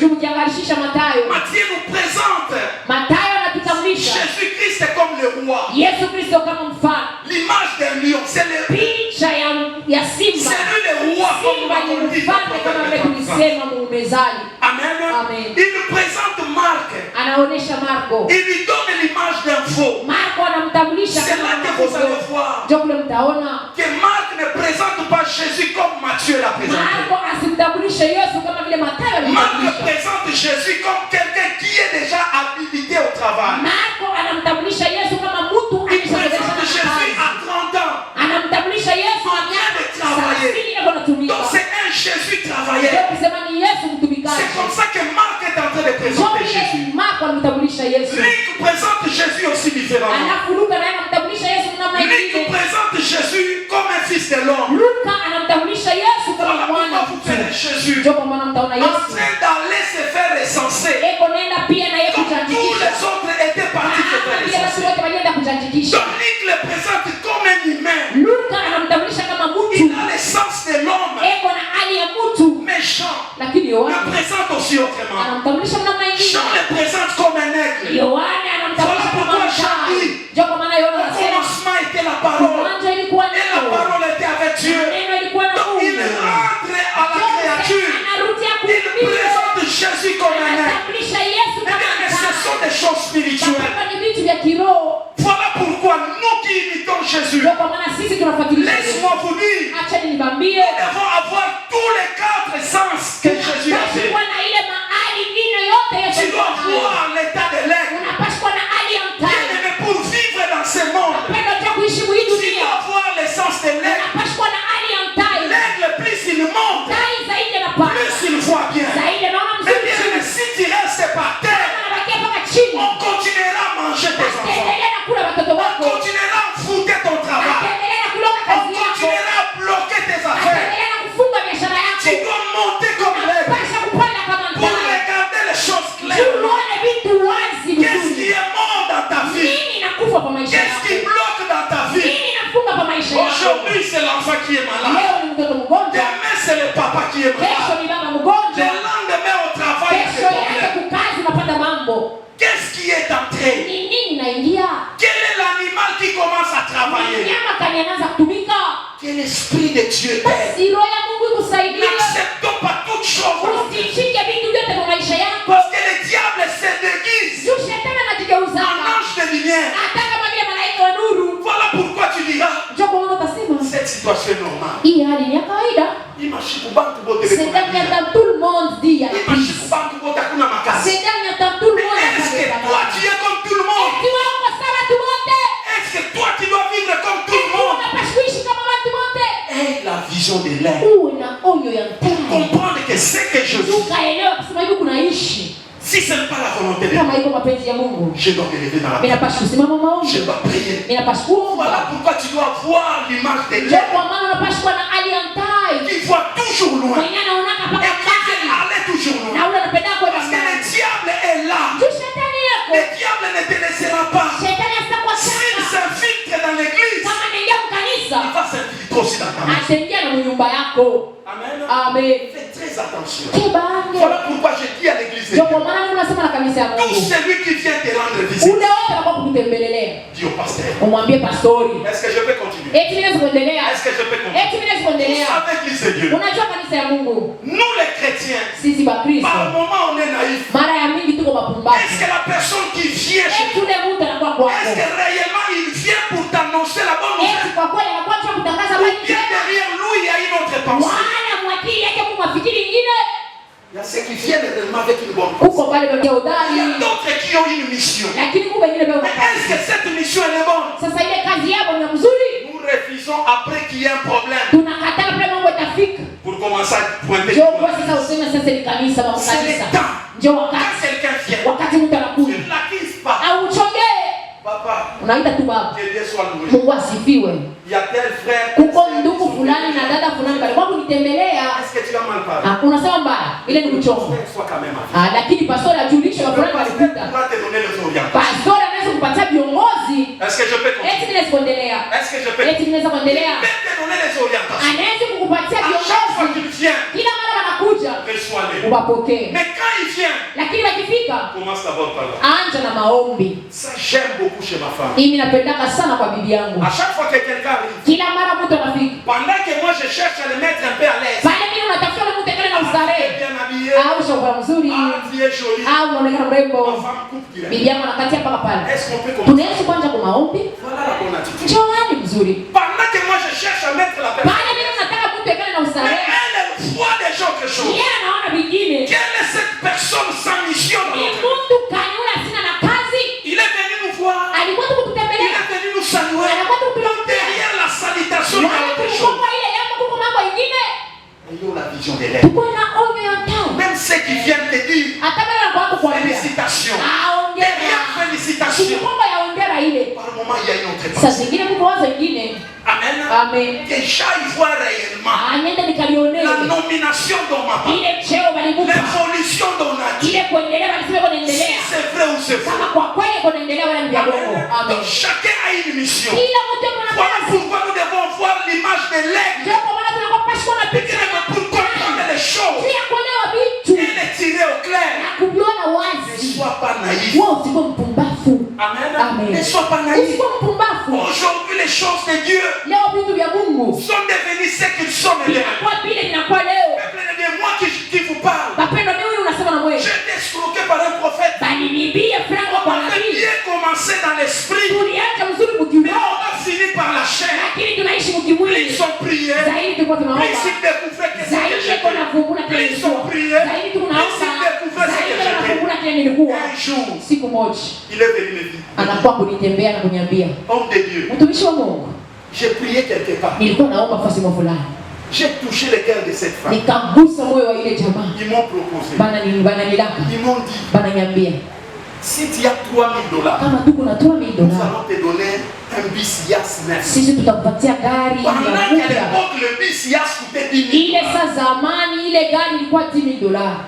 Matthieu nous présente Jésus-Christ comme le roi. L'image d'un lion, c'est lui le roi, comme on dit. Amen. Amen. Il nous présente Marc. Il lui donne l'image d'un veau. C'est là que vous allez voir que Marc ne présente pas Jésus comme Matthieu l'a présenté. Marc présente Jésus comme quelqu'un qui est déjà habilité au travail. Il présente Jésus à 30 ans. En train de travailler. Donc c'est un Jésus travailleur. C'est comme ça que Marc est en train de présenter Jésus. Luc présente Jésus aussi aussi différemment. Alafu Luka naye anamtambulisha Yesu namna Lui nyingine. nous présente Jésus comme un fils de l'homme. Luka anamtambulisha Yesu kama Voilà pourquoi mwana. vous verrez Jésus Ndio kwa maana mtaona en Yesu train d'aller se faire recenser. eko nenda pia na yeye Comme tous kujiandikisha. les autres étaient partis se faire Pia watu recenser. wote walienda kujiandikisha. Donc Luc le présente comme un humain. Luka anamtambulisha kama Il mtu a l'essence de l'homme eko na hali ya mtu, méchant. lakini Le Yohana présente aussi autrement. anamtambulisha namna Jean nyingine. le présente comme un aigle. Yohana anamtambulisha Voilà kama pourquoi Jean mshai. dit, Ndio kwa maana Yohana Au anasema commencement était la parole. mwanzo ilikuwa Et la neno, parole était avec Dieu. neno ilikuwa na Donc il Mungu. rentre à la créature. Anarudia Il kuumbile. présente Jésus comme un aigle. Anatambulisha Yesu Eh kama bien, mais ce sont mshai. des choses spirituelles. Kama ni vitu vya kiroho. Voilà pourquoi nous qui imitons Jésus, Ndio kwa maana sisi tunafuatilia Yesu. laisse-moi vous dire, Acha nibambie. nous devons avoir tous les 4 sens que Jésus a fait. Unapaswa na ile mahali ingine yote Yesu Tu dois anayo. voir l'état de l'aigle. Unapaswa na hali ya Bien mtai. aimé, pour vivre dans ce monde, Unapenda tu kuishi mwili tu dunia. dois voir l'essence de l'aigle. Unapaswa na hali ya mtai. L'aigle, plus il monte, Tai zaidi anapanda. plus il voit bien. Zaidi anaona Mais mzuri. bien aimé, si tu restes par terre, Anabakia mpaka chini. on continuera à manger tes enfants. Endelea na kula watoto On wako. continuera à foutre ton travail. Endelea na kuloga On kazi yako. continuera à bloquer tes affaires. Endelea na kufunga biashara Tu yako. dois monter comme l'aigle Unapaswa kupanda kama pour mtai. regarder les choses Juu claires. uone vitu wazi Qu'est-ce vizuri. qui est mort dans ta vie? Nini inakufa kwa maisha Qu'est-ce qui yako? bloque dans ta vie? Nini inafunga kwa maisha yako? Aujourd'hui, c'est l'enfant qui est malade. Leo ni mtoto mgonjwa. Demain, c'est le papa qui est Kesho malade. ni baba Le mgonjwa. lendemain, au travail, c'est Kesho le yake problème. kukazi unapata mambo. Qu'est-ce qui est entré? Ni nini inaingia? Quel est l'animal qui commence à travailler? Nyama kani anaanza kutumika. Que l'Esprit de Dieu t'aide. Basi roho ya Mungu ikusaidie. N'acceptons pas toutes choses. Usishike vitu vyote kwa maisha yako. Parce que le diable se déguise Juu shetani anajigeuza. en ange de lumière. Hata kama vile malaika wa nuru. Voilà pourquoi tu diras, Njoo kwa maana utasema. cette situation est normale. Hii hali ni ya kawaida. Shetani attend tout le monde dit à la prise. Shetani attend tout le monde à Est-ce que sa toi tu es comme tout le monde? tu vas kwa sawa tu wote. Est-ce que toi tu dois vivre comme tout le monde? Unapaswa kuishi kama watu wote. Aie la vision de l'aigle. Uwe na onyo ya mtai. Comprendre que c'est que je vis. Ukaelewa kusema hivi kunaishi. Si ce n'est pas la volonté de Dieu, Kama iko mapenzi ya Mungu. je dois me lever dans la Mimi prière. napaswa kusimama maombi. Je dois prier. Mimi napaswa kuomba. Voilà pourquoi tu dois voir l'image de Ndio l'aigle kwa maana unapaswa kuwa na hali ya mtai. qui voit toujours loin Mwenye anaonaka et mpaka qui veut mbali. aller toujours Na loin. ule anapenda kwenda Parce que le mbali. diable est là. Juu shetani yako. Le diable ne te laissera pas. Shetani asitakuwa S'il sana. s'infiltre dans l'église, Kama anaingia mkanisa, il va s'infiltrer aussi dans ta maison. ataingia na nyumba yako. Amen. Amen. Fais très attention. Kibange. Voilà pourquoi je dis à l'église de Ndio Dieu, kwa maana Mungu anasema na kanisa ya tout Mungu. celui qui vient te rendre visite, Ule wote anakuwa kukutembelelea. dis au pasteur, Umwambie pastori. est-ce que je peux continuer? Eti mimi kuendelea. Est-ce que je peux continuer? Eti mimi kuendelea. Avec l'église de Dieu, Unajua kanisa ya Mungu. nous les chrétiens, Sisi ba Kristo. par moment on est naïfs. Mara ya mingi tuko Est-ce mapumbavu. que la personne qui vient chez Eti ule mtu anakuwa est-ce kwako. que réellement il vient pour t'annoncer la bonne Eti nouvelle? kwa kweli anakuwa tu kutangaza Ou habari bien njema. derrière lui il y a une autre pensée? Wala mwakili yake Mungu afikiri ingine. Il y a ceux qui viennent réellement avec une bonne pensée. Huko pale ndio Il y a udari. d'autres qui ont une mission. Lakini kumbe ingine ndio Mais est-ce que cette mission elle est bonne? sasa ile kazi yako ni mzuri. Nous refusons après qu'il y ait un problème Tunakataa pale mambo itafika. pour commencer à pointer. Njoo kwa sasa useme sasa ni kanisa wa C'est le kanisa. temps. Njoo Quand wakati. quelqu'un vient, Wakati mtu tu anakuja. ne l'acquises pas. Au uchongee. Papa, Unaita tu baba. que Dieu soit loué. Mungu asifiwe. Il y a tel frère. Kuko ndugu fulani na dada fulani walikuwa kunitembelea. Est-ce que tu as mal parlé? Unasema mbaya. Ile ni kuchonga. Frère, sois quand même avec. Lakini pastori ajulishe wa Le fulani pasteur walikuta. pourra te donner les orientations. Pastori anaweza kupatia viongozi. Est-ce que je peux continuer? Eti ninaweza kuendelea. Est-ce que je peux Eti ninaweza Il kuendelea. peut te donner les orientations. Anaweza kukupatia À chaque fois viongozi. qu'il vient, Kila mara wanakuja reçois-les. uwapokee. Mais quand il vient, Lakini wakifika commence d'abord par là. anja na maombi. Ça, j'aime beaucoup chez ma femme. Mimi napendaka sana kwa bibi yangu. À chaque fois que quelqu'un arrive, Kila mara mtu anafika. pendant que moi je cherche à le mettre un peu à l'aise, Pale mimi unatafuta ule mtu akale na ah, tu es ustarehe. bien habillé, Au shokora mzuri. ah, tu es joli, Au unaonekana ma mrembo. femme coupe direct. Bibi yangu anakatia mpaka pale. Est-ce qu'on peut commencer? Tunaishi kwanza kwa maombi. Voilà la bonne attitude. Njoani mzuri. Pendant que moi je cherche à mettre la personne, Pale mimi unataka mtu akale na mais ustarehe. elle voit déjà autre chose. Yeye anaona vingine. Quelle est cette personne sans mission dans Ni notre vie? mtu kaniula sina na kazi. Il est venu nous voir, Alikuwa tu il kututembelea. est venu nous saluer. Alikuwa tu kutuombea. Derrière la salutation, il y a Wala autre chose. tulikuwa ile yako kuko mambo ingine. Ayons la vision de l'air. Tuko na onyo ya tao. Même ceux qui viennent te dire Hata bala kwa kuambia. félicitations. Aongera. Derrière félicitations, Kukomba ya ongera ile. Par moment, il y a une autre Saa pensée. zingine mko wazo ingine. Amen. Amen. Déjà, il voit réellement Anyenda nikalionee. la nomination dans ma part, Ile cheo balimupa. l'évolution dans la vie. Ile kuendelea balisema Si kuendelea. c'est vrai ou c'est Kama faux. kwa kweli kuendelea wala ndio bongo. Amen. Donc, chacun a une mission. Kila mtu ana Voilà kazi. pourquoi nous devons voir l'image de l'aigle. Ndio kwa maana tunakopashwa na Et picha. pour comprendre les choses Pia kuelewa vitu et les tirer au clair. na kuviona Ne wazi. sois pas naïf. Wewe usikuwe mpumbavu. Amen. Amen. Ne sois pas naïf. Usikuwe mpumbavu. Aujourd'hui, les choses de Dieu Leo vitu vya Mungu sont devenus ce qu'ils sont maintenant. vinakuwa vile vinakuwa leo. Peuple de moi qui vous parle. Mapendo mimi unasema na mwewe. J'ai été escroqué par un prophète. Balinibia frango On kwa avait nabii. bien commencé dans l'esprit, Tuliacha mzuri mais mkiroho. on a fini par la chair. Lakini tunaishi Plus mkimwili. ils ont prié, Zaidi tulikuwa plus tunaomba. ils découvraient que Zaidi c'était tuko na fungula kile Plus ils ont nilikuwa. prié, Zaidi plus tunaomba. ils découvraient ce Zaidi que tuko na j'étais. fungula kile nilikuwa. Un jour, Siku moja il est venu me dire, anakuwa kunitembea na kuniambia, homme de Dieu, mtumishi wa Mungu, j'ai prié quelque part. nilikuwa naomba fasi mwa fulani. J'ai touché le cœur de cette femme. Nikagusa moyo wa ile jamaa. Ils m'ont proposé. Bananilaka. Ils m'ont dit, Bananiambia, si tu as $3000, kama tuko na 3000 nous dollars, allons te donner un bis Yas neuf. sisi tutakupatia gari Pendant ya qu'à kuja. l'époque, le bis Yas coûtait 10 000 Ile dollars. saa zamani ile gari ilikuwa 10,000 dollars.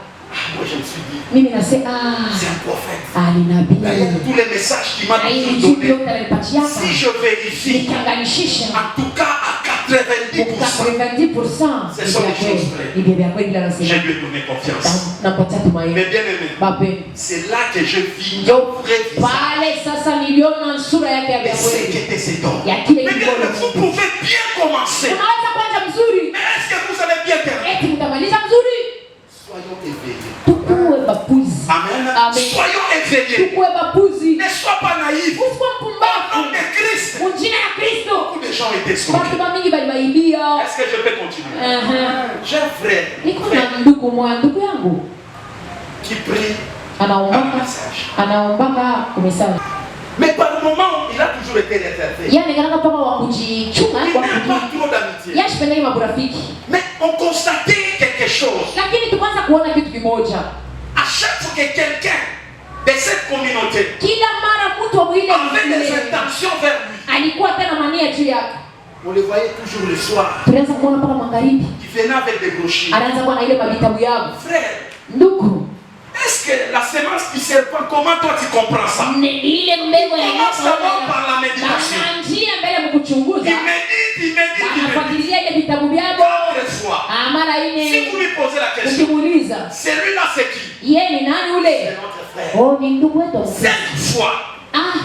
Moi, je me suis dit, Mimi nasema c'est un prophète. ni D'ailleurs, nabii. tous les messages qu'il m'a Na hii toujours jibu donné, yote alinipatia hapa. si je vérifie, Nikianganishisha en tout cas à 90%, 90% Ce sont les choses vraies. ni vya kweli la je nasema. lui ai donné confiance. Nampatia tumaini. Mais bien aimé, Bape. c'est là que je vis Ndio mon vrai visage. pale sasa niliona sura yake ya Et c'est kweli. qu'était cet homme. Ya kile Mais bien aimé, kilikuwa. vous pouvez bien commencer. Unaweza kwanza mzuri. Mais est-ce que vous allez bien terminer? Eti mtamaliza mzuri. Soyons éveillés. Tukuwe bapuzi. Amen. Amen. Soyons éveillés. Tukuwe bapuzi. Ne sois pas naïf. Usikuwe Au nom mpumbavu. de Christ, Mjina ya Kristo. beaucoup de gens étaient Watu escroqués. mingi balibaibia. Est-ce que je peux continuer? J'ai un frère Niko na ndugu yangu qui prie un anaombaka message. kumesaji. Mais par moment, il a toujours été réservé. Yani kana mpaka wa kujichunga Il kwa n'aime pas trop d'amitié. yashipendani maburafiki. Mais on constatait quelque chose. Lakini tukaanza kuona kitu kimoja. À chaque fois que quelqu'un de cette communauté Kila mara mtu wa mwile avait des intentions vers lui, alikuwa tena mania juu yake. on le voyait toujours le soir. Tulianza kuona mpaka magharibi. Il venait avec des brochures. Anaanza kuwa na ile mavitabu yao. Frère, Ndugu, est-ce que la semence du serpent, comment toi tu comprends ça? ni ile mbegu ya Commence d'abord par la méditation. Anaanzia mbele mkuchunguza. Il médite. Anafuatilia ile vitabu vyao. 4 fois. Mara Si ine vous lui posez la question, ukimuuliza, celui-là c'est qui? yeye ni nani C'est ule? notre frère. Oh, ni ndugu wetu. 5 fois,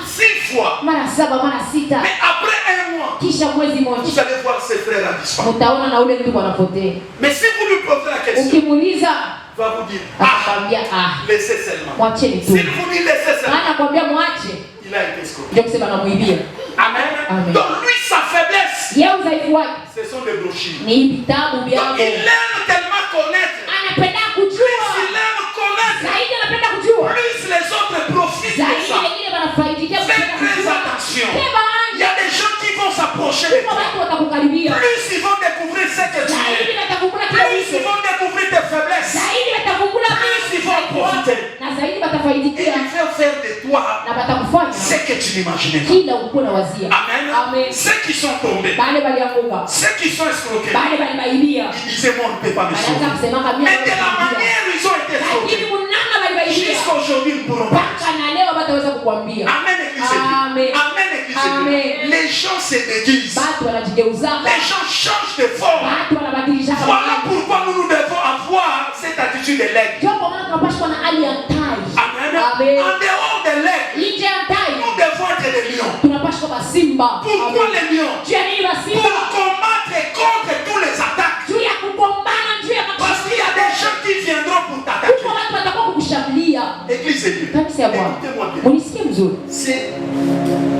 6 fois. Mara 7 mara 6. Mais après un mois, Kisha mwezi vous mmoja allez voir ses frères à disparaître. utaona na ule ndugu anapotea. Mais si vous lui posez la question, Ukimuuliza il va vous dire, atakwambia laissez seulement. mwacheni tu. S'il vous dit laissez seulement, Anakwambia mwache. il a été escroqué. Ndio kusema namuibia. Amen. Amen. Donc lui, sa faiblesse, Yeye udhaifu wake ce sont les brochures. ni vitabu Donc vyao. il aime tellement connaître. Anapenda Plus kujua. il aime connaître, Zaidi anapenda kujua. plus les autres profitent de Zaidi ça. wengine wanafaidikia Faites kupenda très kujua. attention. Sema Il y a des gens qui vont s'approcher de kwa toi. watu watakukaribia. Plus ils vont découvrir ce que tu Zaidi es. watakumbula kila Plus kitu. ils vont découvrir tes faiblesses. Zaidi watakumbula Plus ils vont profiter. na zaidi Et watafaidikia ils vont faire de toi na watakufanya ce que tu n'imaginais pas. kila ulikuwa unawazia. Amen. Amen. Ceux qui sont tombés, Bale balianguka. ceux qui sont escroqués, Bale balibaibia. ils disaient moi on ne peut pas me Wanaanza sauver. kusema kama Mais de la manière où ils ont été lakini escroqués, munana balibaibia. jusqu'à aujourd'hui nous ne pourrons pas. Mpaka na leo bataweza kukwambia. Amen, église de Amen. Dieu. Amen, église de Amen. Dieu. Les gens se déguisent. Batu wanajigeuza. Les gens changent de forme. Batu wanabadilisha Voilà pourquoi nous devons avoir cette attitude de l'aigle. Ndio kwa maana tunapaswa kuwa na hali ya tai. Amen. Amen. En dehors de l'aigle, Nje ya tai nous devons être des lions. tunapaswa kuwa simba. Pourquoi Amen. les lions? Juu ya nini wa Pour simba? combattre contre tous les attaques. Juu ya kugombana, juu ya Parce qu'il y a des gens qui viendront pour Huko t'attaquer. watu watakuwa kukushambulia. Église de Dieu. Kanisa ya Bwana. Écoutez-moi bien. Munisikie mzuri. C'est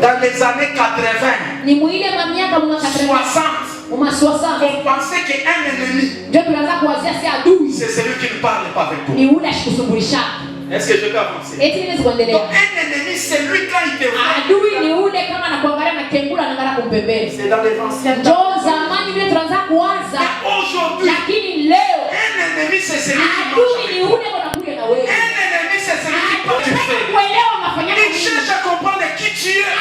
dans les années 80, Ni mwile mamiaka mwaka 60, Uma 60. on pensait qu'un ennemi, Ndio tunaanza kuwazia si adui. c'est celui qui ne parle pas avec toi. Ni ule ashikusumbulisha. Est-ce que je peux avancer? Eti nini Donc kuendelea? un ennemi, c'est lui quand il te voit. Adui ni ule kama anakuangalia na kengula anaangalia kumpembeni. C'est dans les anciens temps. Njoo zamani vile tunaanza kuanza. Mais aujourd'hui, Lakini leo un ennemi, c'est celui qui adui marche ni avec toi. ule wanakuja na wewe. Un ennemi, c'est celui qui parle du Anataka fait. kuelewa unafanya Il nini. cherche à comprendre qui tu es.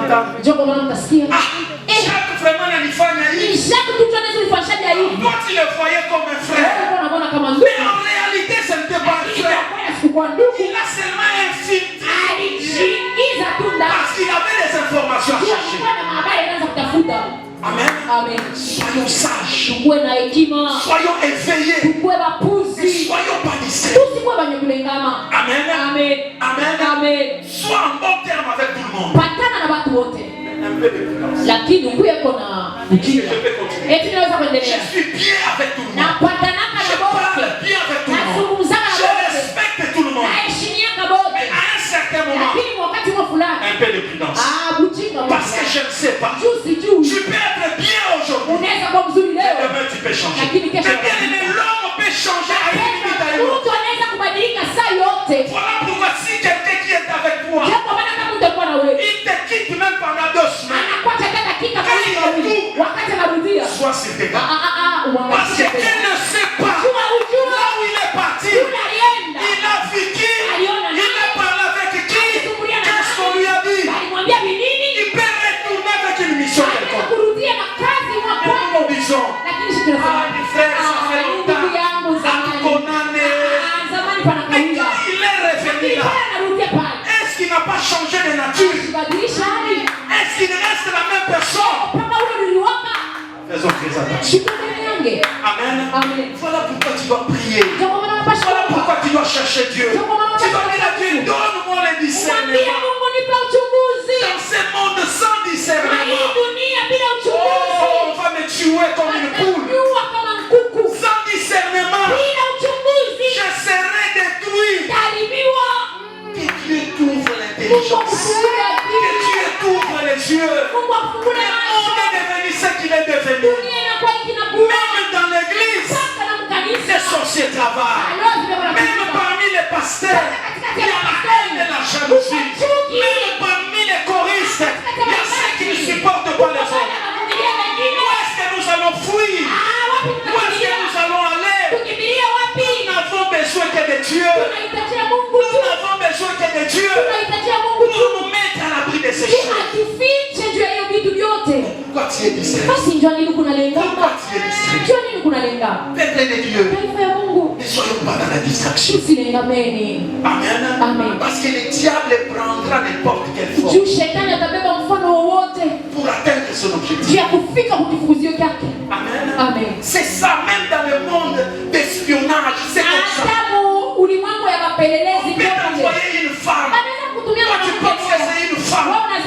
entendre. Ndio kwa maana mtasikia. Jacques vraiment n'alifanya Ni hivi. Jacques tu tunaweza kufanya hivi. Toi tu le voyais comme un frère. Wewe unaona kama Mais ndugu. en réalité ce n'était pas un frère. Kwa ndugu. Il a seulement infiltré. Alijiingiza tu ndani. Parce qu'il avait des informations à chercher. Kwa na habari anaanza kutafuta. Amen. Amen. Soyons sages. Tukuwe na hekima. Soyons éveillés. Tukuwe wapuzi. Soyons pas distraits. Tusikuwe wenye kulengama. Amen. Amen. Amen. Amen. Sois en bon terme avec tout le monde. Patana na watu wote. Un peu de prudence. Lakini ukuwe kona Je peux continuer. eti naweza Je kuendelea. suis bien avec tout le Na monde. patanaka Je na bote. parle bien avec tout le monde. Nazungumzana na Je bote. respecte tout le monde. Naheshimiana bote. Mais à un certain moment, Lakini wakati mwa fulani. un peu de prudence. Bujinga Parce que je ne sais pas. juzi juu. Tu peux être bien aujourd'hui. Unaweza kuwa mzuri leo. Demain, tu peux changer. Lakini Mais kesho. bien aimé, l'homme peut changer à une minute à une autre. Mtu anaweza kubadilika saa yote. Voilà pourquoi si quelqu'un qui est avec toi, Japo maana kama utakuwa na wewe. il te quitte même pendant 2 semaines. Anakuacha hata dakika kumi. Wakati anarudia. Sois sur tes gardes. Parce que tu ne sais pas là où il est parti. Il a vécu. Il a parlé avec qui? Qu'est-ce qu'on lui a dit? Il peut retourner avec une mission quelconque. Et nous disons, ah, mes frères, ça fait longtemps. Akonane. Mais quand il est revenu là, est-ce qu'il n'a pas changé de nature? Est-ce qu'il reste la même personne? Faisons très attention. Amen. Voilà pourquoi tu dois prier. Voilà pourquoi tu dois chercher Dieu. Tu dois dire à Dieu, donne-moi le discernement. Dans ce monde sans discernement, oh, on va me tuer comme une poule. Sans discernement, je serai détruit. Que Dieu t'ouvre l'intelligence. Que Dieu t'ouvre les yeux. Le monde est devenu ce qu'il est devenu. Même dans l'église, les sorciers travaillent. Même parmi les pasteurs, il y a la haine et la jalousie. Même parmi les choristes, il y a ceux qui ne supportent pas les hommes. Où est-ce que nous allons fuir? Où est-ce que nous allons aller? Nous n'avons besoin que de Dieu. Nous n'avons besoin que de Dieu pour nous mettre à l'abri de ces choses. Pourquoi tu es distrait? Pourquoi tu es distrait? Peuple de Dieu, ne soyons pas dans la distraction. Amen. Parce que le diable prendra n'importe quelle forme pour atteindre son objectif. Amen. C'est ça, même dans le monde d'espionnage, c'est comme ça. On peut t'envoyer une femme. Toi, tu penses que c'est une femme. Mais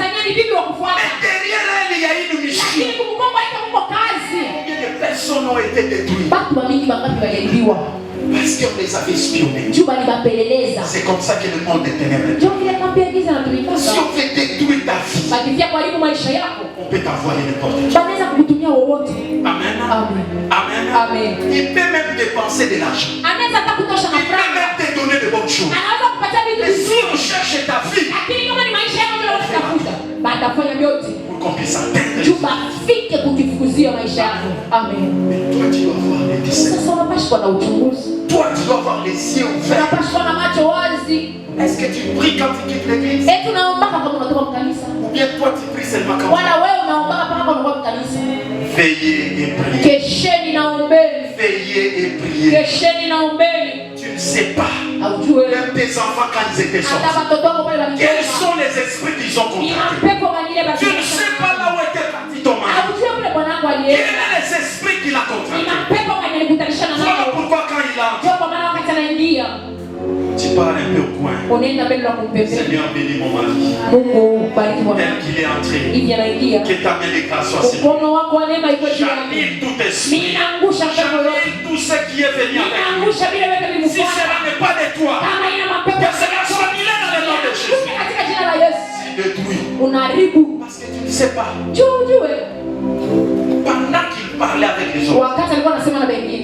derrière elle, il y a une mission. Combien de personnes ont été détruites? Parce qu'on les avait espionnés. C'est comme ça que le monde est ténébreux. Si on veut détruire ta vie, on peut t'envoyer n'importe qui. Amen. Il peut même dépenser de l'argent. Il peut même te donner de bonnes choses. Mais si on cherche ta vie, pour qu'on puisse atteindre, mais toi tu dois avoir les discernements. Toi tu dois avoir les yeux ouverts. Est-ce que tu pries quand tu quittes l'église? Ou bien toi tu pries seulement quand tu veillez et priez. Veillez et priez. Tu ne sais pas. Même tes enfants quand ils étaient sortis, quels sont les esprits qu'ils ont contactés? Tu ne sais pas là où était parti ton mari. Quels sont les esprits qu'il a contactés? Voilà pourquoi quand il entre, tu parles un peu au coin. Seigneur, bénis mon mari. Tel qu'il est entré, que ta main de grâce soit sur lui. J'annule tout esprit. J'annule tout ce qui est venu avec lui. Si cela n'est pas de toi, que cela soit annulé dans le nom de Jésus. Si détruit. Parce que tu ne sais pas. Pendant qu'il parlait avec les autres,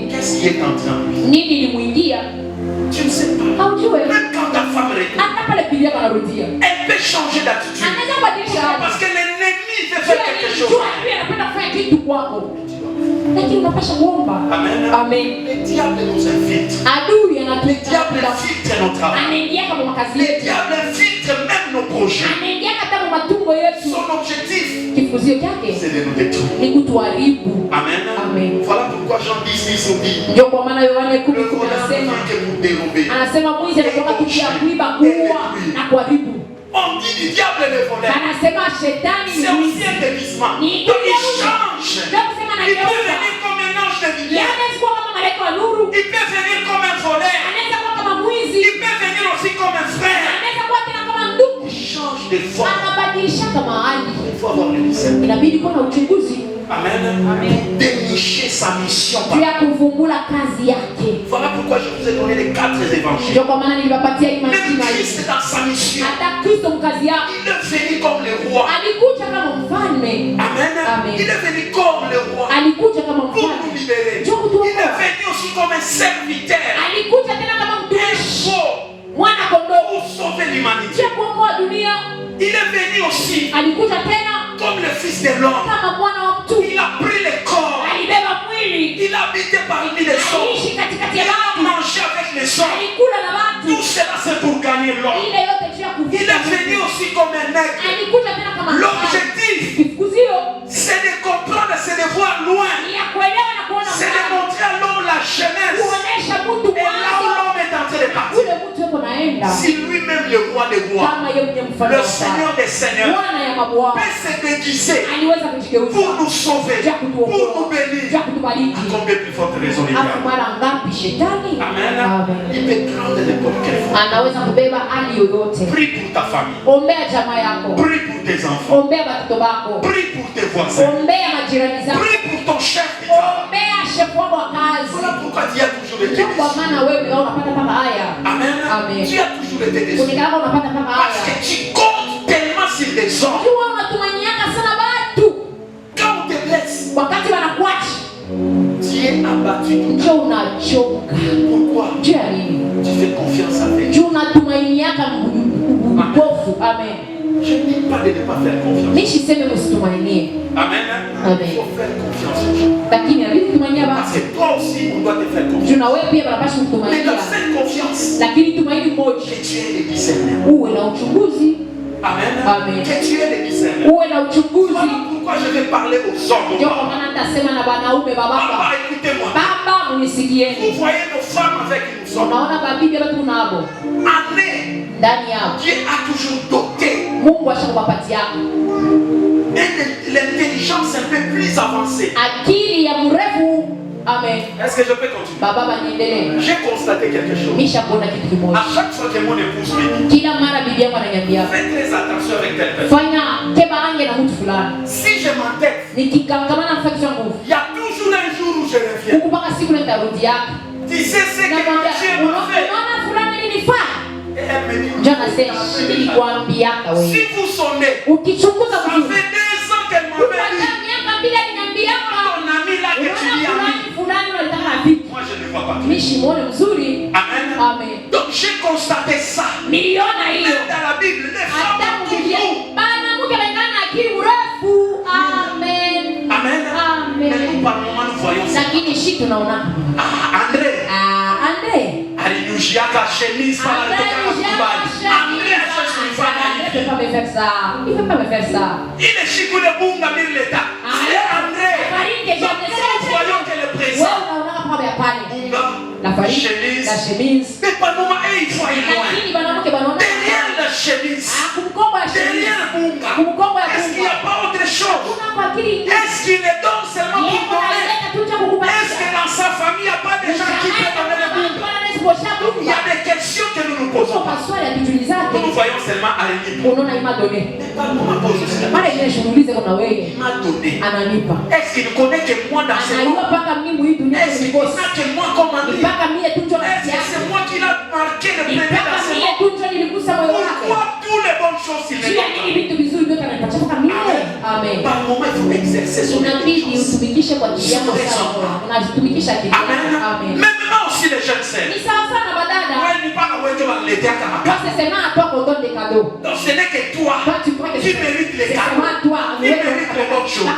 qu'est-ce qui est entré en lui? Tu ne sais pas. Même quand ta femme retourne, elle peut changer d'attitude. Parce que l'ennemi veut faire quelque chose. Amen. Le diable nous infiltre. Le diable infiltre nos travaux. Le diable infiltre même nos projets. matumbo yetu. Son objectif, Kifuzio chake c'est de nous détruire. ni kutuharibu. Amen. Amen. Voilà pourquoi Jean 10 nous dit, Ndio kwa maana Yohana 10 le voleur ne anasema vient que pour dérober. anasema mwizi anatoka kuja kuiba, kuua na kuharibu. On dit du diable le voleur. Anasema shetani C'est ni aussi un déguisement. Ni- Donc il change. Ndio kusema Il peut anageuka. venir comme un ange de lumière. Anaweza kuwa kama malaika wa nuru, Il peut venir comme un voleur. anaweza kuwa kama mwizi, Il peut venir aussi comme un frère. anaweza kuwa tena kama ndugu. Il change de forme. Anabadilisha kama hali. Il faut avoir le discernement. Inabidi kuwa na uchunguzi Amen. Amen. Dénicher sa mission. juu ya kuvumbula kazi yake. Voilà pourquoi je vous ai donné les 4 évangiles. Ndio kwa maana niliwapatia hii Même majina hii. Christ dans sa mission. Hata Kristo mkazi yake Il est venu comme le roi. alikuja kama mfalme. Amen. Amen. Il est venu comme le roi. Alikuja kama Pour nous mfalme. libérer. Ndio Il kutuokoa. est venu aussi comme un serviteur. Alikuja tena kama Un mtumishi, faux. mwana kondoo. Pour sauver l'humanité. Sio kuokoa dunia. Il est venu aussi Alikuja tena comme le fils de l'homme. kama mwana wa mtu. Il a pris le corps. Alibeba mwili. Il habitait parmi les hommes. Aliishi katikati Il ya a watu. mangé avec les hommes. Alikula na watu. Tout cela c'est pour gagner l'homme. Ile yote juu ya Il kuvuta. est venu aussi comme un nègre. Alikuja tena kama mfalme. L'objectif, Kifukuzio c'est de comprendre, c'est de voir loin. ni ya kuelewa na kuona C'est de mbali. montrer à l'homme la jeunesse. Kuonesha mtu Et là où mwanzo. l'homme est en train de partir. Ule mtu yuko naenda. Si lui-même le roi des rois, Kama yeye mwenye mfalme le wa Seigneur des seigneurs, Bwana ya mabwana. peut se déguiser Aliweza kujigeuza. pour nous sauver, Juu ya pour kutuokoa. nous Juu ya bénir. kutubariki. À combien plus forte raison les Hapo diables. mara ngapi shetani? Amen. Amen. Il peut prendre n'importe quelle forme. Anaweza kubeba hali yoyote. Prie pour ta famille. Ombea jamaa yako. Prie pour tes enfants. Ombea watoto wako. Prie pour tes voisins. Ombea majirani zako. Prie pour ton chef du travail. Ombea shefu wako wa kazi. Voilà pourquoi tu as toujours été Ndio kwa déçu. maana wewe unapata mpaka haya. Amen. Amen. Tu as toujours été déçu. Kunikana unapata mpaka Parce haya. que tu comptes tellement sur les hommes. Jua unatumaniaka sana watu. Quand on te blesse, Wakati wanakuacha tu es abattu. ndio unachoka. Pourquoi? Juu ya nini? Tu fais confiance à Dieu. Juu unatumainiaka mpofu. Amen. Je ne dis pas de ne pas faire confiance. Mimi siseme msitumainie. Amen. Amen. Il faut faire confiance aux gens. Lakini inabidi tumainia Parce basi. que toi aussi, on doit te faire confiance. Juu na wewe pia unapaswa Mais kutumainia. dans cette confiance, Lakini tumaini moja. que tu aies le discernement. Uwe na uchunguzi. Amen. Amen. Que tu aies le discernement. Uwe na uchunguzi. Voilà pourquoi je vais parler aux hommes. Ndio kwa maana nitasema na wanaume Papa, bababa. écoutez-moi. Baba Vous munisikieni. voyez nos femmes avec nous sommes. Unaona babibi watu nabo Année, ndani yao. Dieu a toujours doté Mungu ashakupatia l'intelligence un peu plus avancée. akili ya mrefu. Amen. Est-ce que je peux continuer? Baba niendelee. J'ai constaté quelque chose. Misha kuona kitu kimoja. À chaque fois que mon épouse me dit, Kila mara bibi yangu ananiambia fais très attention avec telle personne. fanya keba ange na mtu fulani. Si je m'entête, Nikikangamana mfaki changu. il y a toujours un jour où je reviens. Huku mpaka siku ile nitarudi yake. Tu sais ce que mon Namwambia Dieu m'a fait. unaona fulani nilifanya. Et elle me dit, Njoo nasema nilikwambiaka si wewe. vous sonnez, Ukichunguza ça vizuri. fait 2 ans qu'elle Kwa m'avait dit, miaka mbili aliniambiaka. ton ami là que tu lui as mis. Fulani unalitaka rafiki. Moi je ne vois pas. Mimi shimone mzuri. Amen. Amen. Donc j'ai constaté ça. Niliona hiyo. Même dans la Bible, les femmes Hata ont Biblia. toujours. Bana mke anaendana na akili mrefu. Amen. Amen. Amen. Mais nous par moment nous voyons ça. Lakini shi tunaona. Ah, André. Andre. Alinyushiaka chemise par la André, André a cherché une femme à il ne peut pas me faire ça. Il ne peut pas me faire ça. Il est chico de bunga mille l'état. C'est André. Donc nous voyons que le présent. Wewe unaona kama ya pale. Bunga, La farine, chemise. la chemise. Mais par moment, il faut aller loin. Lakini banamuke banaona. Derrière la chemise. Kumkombo ya chemise. Derrière bunga. Kumkombo ya Est-ce qu'il n'y a pas autre chose? Kuna kwa akili ingine. Est-ce qu'il les donne seulement pour donner? Est-ce que dans sa famille, il n'y a pas de gens qui peuvent donner le bunga? Il y a des questions que nous nous posons. Nous voyons seulement à l'équipe. Unaona ima donné. Pas nous pose aussi la Mara question. ile shughulize kuna wewe. Il m'a donné. Ananipa. Est-ce qu'il ne connaît que moi dans ce monde? Anaiwa paka mimi hii dunia Est-ce ni qu'il boss. n'a que moi comme ami? Mpaka mimi tu ndio Est-ce que c'est moi qui l'a marqué le premier mpaka dans ce mimi monde? tu ndio niligusa moyo wake. Pourquoi toutes les bonnes choses il Juu les ya nini donne? vitu vizuri vyote ananipatia mpaka mimi? Amen. Par moment, il faut exercer son Inabidi intelligence. utumikishe kwa ajili yako sana. Unazitumikisha akili yako. Amen. Amen. Maintenant aussi les jeunes sœurs. Ni sawa sana badada. Ouais, ni pas ouais, tu vas l'été à Kamaka. Toi c'est seulement à toi qu'on donne des cadeaux. Donc ce n'est que toi Toi tu crois que qui mérites les c'est cadeaux. seulement toi. Qui mérites les bonnes choses.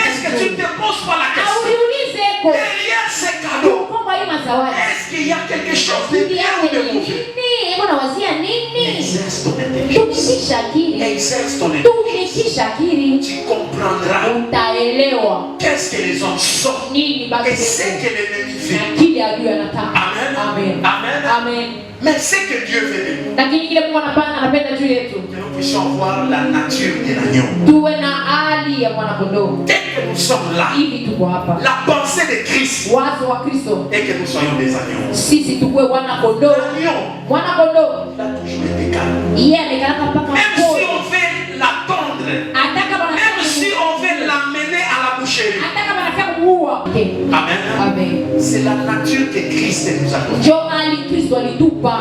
Est-ce que tu ne te poses pas la question? Auliulize ko. Derrière ces cadeaux, Kumkombo hii mazawadi. est-ce qu'il y a quelque chose de bien ou de mauvais? Nini? Hebu nawazia nini? Exerce ton intelligence. Tumikisha akili. exerces ton tukishakiri tu comprendras utaelewa qu'est-ce que les hommes sont nini et basi ce que l'ennemi na fait. kile adui anataka. Amen. Amen. Amen. Amen. Mais ce que Dieu veut de nous, Lakini kile Mungu anapenda juu yetu que nous puissions voir la nature de l'agneau. tuwe na hali ya mwana kondoo. Dès que nous sommes là, Hivi tuko hapa la pensée de Christ wazo wa Kristo est que nous soyons des agneaux. sisi tukuwe wana kondoo. L'agneau, Mwana kondoo il a toujours été calme. yeye amekalaka mpaka Même si pole. on veut l'attendre, Ataka même si on veut l'amener à la boucherie. ataka banafika kumuua. Amen. Amen. C'est la nature que Christ nous a donnée. Ndio hali Kristo alitupa.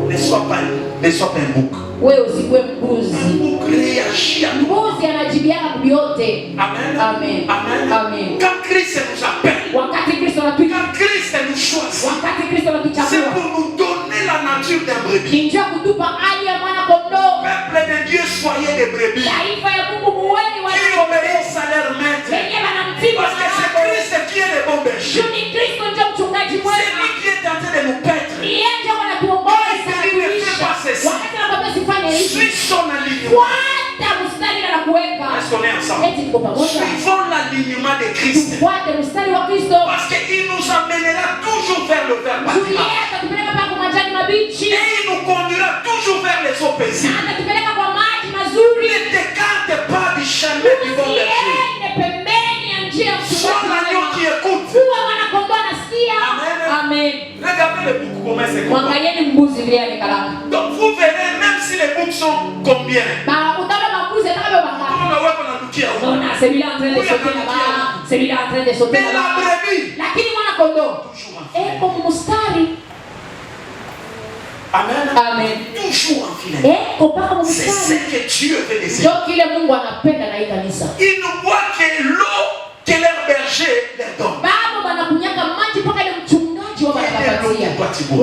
Ne sois pas un bouc. Wewe usikuwe Un mbuzi. bouc réagit à tout. Mbuzi anajibiana kubiote. Amen. Amen. Amen. Amen. Quand Christ nous appelle, Wakati Kristo anatuita, quand Christ nous choisit, wakati Kristo c'est anatuchagua, pour nous donner la nature d'un brebis. ni njia kutupa hali ya mwana kondoo. Peuple de Dieu, soyez des brebis Taifa ya Mungu muweni wana qui kondoo. obéissent à leur maître. Wenye wanamtii Parce que c'est Bwana. Christ qui est le bon berger. Ni Kristo ndio mchungaji C'est mwema. lui qui est en train de nous paître. Ni yeye ndio anatuongoza na kutulisha. Wakati anakwambia sifanye hivi, Suis son alignement. fuata mstari na kuweka. Est-ce qu'on est ensemble? Eti tuko pamoja. Suivons l'alignement de Christ. Fuate mstari wa Kristo. Parce qu'il nous amènera toujours vers le verbe Juu yeye bâtiment. atatupeleka mpaka kwa majani mabichi. Et il nous conduira toujours vers les eaux paisibles. Atatupeleka kwa maji mazuri. Ne t'écarte pas du chemin du bon berger. Usiende pembeni ya njia ya Sois l'agneau mchungaji qui mwema. écoute. Kuwa mwanakondoo anasikia. Amen. Amen. Regardez les boucs comment c'est. Mwangalieni mbuzi vile amekalaka. Donc vous verrez, même si les boucs sont combien, Ba utaona mabuzi atakavyo bakaka. on a ouais, on a douté à vous. On a celui-là en train de sauter là-bas, celui-là en train de sauter Mais la là-bas. brebis, Lakini mwana kondoo toujours en filet. eko mstari. Amen. Amen. Toujours en filet. Eko mpaka C'est ce mstari. que Dieu veut laisser. Ndio kile Mungu anapenda na hii kanisa. Il nous voit que l'eau que leur berger leur donne. Baba banakunyaka maji mpaka ile mchungaji wa banapatia.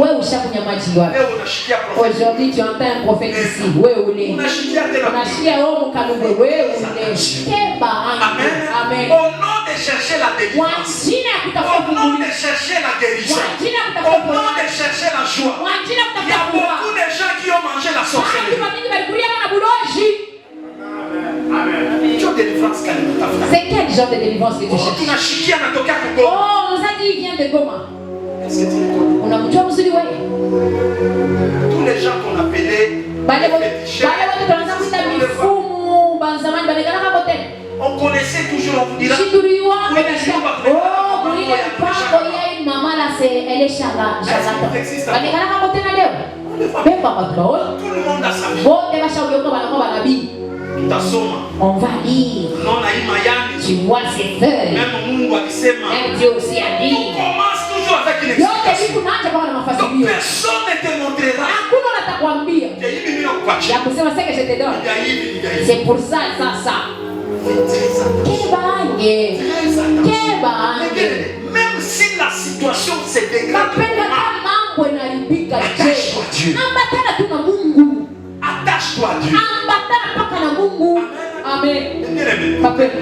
Wewe ushakunya maji wapi? Leo unashikia profeti. Aujourd'hui tu entends un prophète ici. Wewe ule. Unashikia tena. Unashikia roho mkalumbe wewe ule. Keba Amen. Amen. Au nom de chercher la délivrance. Wajina Au kutafuta nom Mungu. de chercher la guérison. Wajina Au kutafuta nom de Mungu. chercher la joie. Wajina Il y a kutafuta Mungu. beaucoup de gens qui ont mangé la Watu sorcellerie. wamingi walikulia na buloji. Hiyo délivrance kanitafuta. C'est quel genre de délivrance que tu Oh, cherches? tunashikia natokea Kigoma. Oh, on nous a dit il vient de Goma. Est-ce que tu les connais? Unamjua mzuri wewe? Tous les gens qu'on appelait Bale les wote féticheurs, tunaanza kuita mifumu banzamani balekana kote. on connaissait toujours, on vous dira. Shituliwa Oui, mais je vois pas. oh, mulile mpango yai mama la se ele shalata. Balekana kote na leo. Bemba patro. Tout le monde a sa vie. Wote bashaoyoka banakuwa banabii. Tutasoma. On va lire. Naona hii mayani. Tu vois ces feuilles. Même Mungu alisema. Même Dieu aussi a On dit. commence toujours avec une Yote explication. vitu naanza kwa na Donc mafasilio. personne ne te montrera. Hakuna natakwambia. Il y a hivi mimi nakupatia. Ya kusema seke je te donne. Il y a hivi, il y a hivi. C'est pour ça ça. Kebange. Kebange. Même si la situation se dégrade, Napenda kama mambo inaharibika je. attache-toi à Dieu. Ambatana tu na Mungu. Attache-toi à Dieu. Ambatana mpaka na Mungu. Amen. Bien-aimé. Mapendo.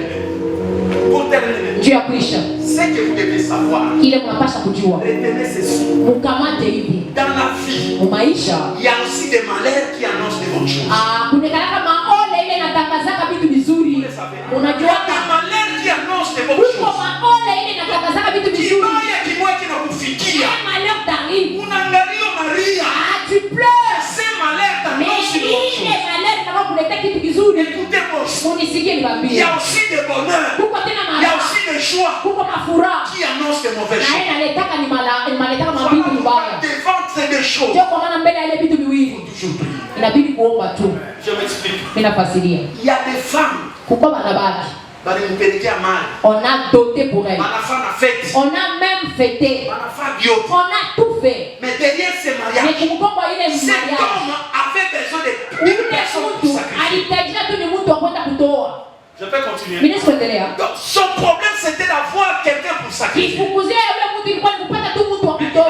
Pour terminer, Juu ya kuisha. ce que vous devez savoir, Kile mnapasha kujua. retenez ceci. Mukamate hivi. Dans la vie, Mumaisha. il y a aussi des malheurs qui annoncent de bonnes choses. Kunekalaka maole ile inatangazaka vitu vizuri. Vous le savez. Il y a Unajua des malheurs qui annoncent de bonnes huko choses. maole ile inatangazaka vitu vizuri. Kibaya kimoja kinakufikia. Et malheur t'arrive. Unaangalia unalia. Tu pleures. Ces malheurs Mais t'annoncent de bonnes ile choses. malheur inataka kuleta kitu kizuri. Écoutez-moi. Munisikie Il y niwaambie. a aussi des bonheurs. Kuko tena Il y a mara. aussi des joies Kuko mafuraha. qui annoncent de mauvaises Na choses. yeye analetaka ni maletaka Voilà mabibi pourquoi mbaya. devant ces deux choses, Ndio kwa maana mbele ya ile vitu viwili toujours prier. inabidi kuomba tu. Je m'explique. Ninafasiria. Il y a des femmes Kuko banabaki. balimupelekea mali. On a doté pour elle. Banafanya fête. On a même fêté. Banafanya vyote. On a tout fait. Mais derrière ces Mais mariages, kumbuka ile cet mariage. homme avait besoin d'une Ule personne pour mtu sacrifier. alihitajia tu ni mtu wa kwenda kutoa. Je peux continuer. Mimi sikuendelea. Donc son problème c'était d'avoir quelqu'un pour sacrifier. Kifukuzia yule mtu ilikuwa ni kupata tu mtu wa kutoa.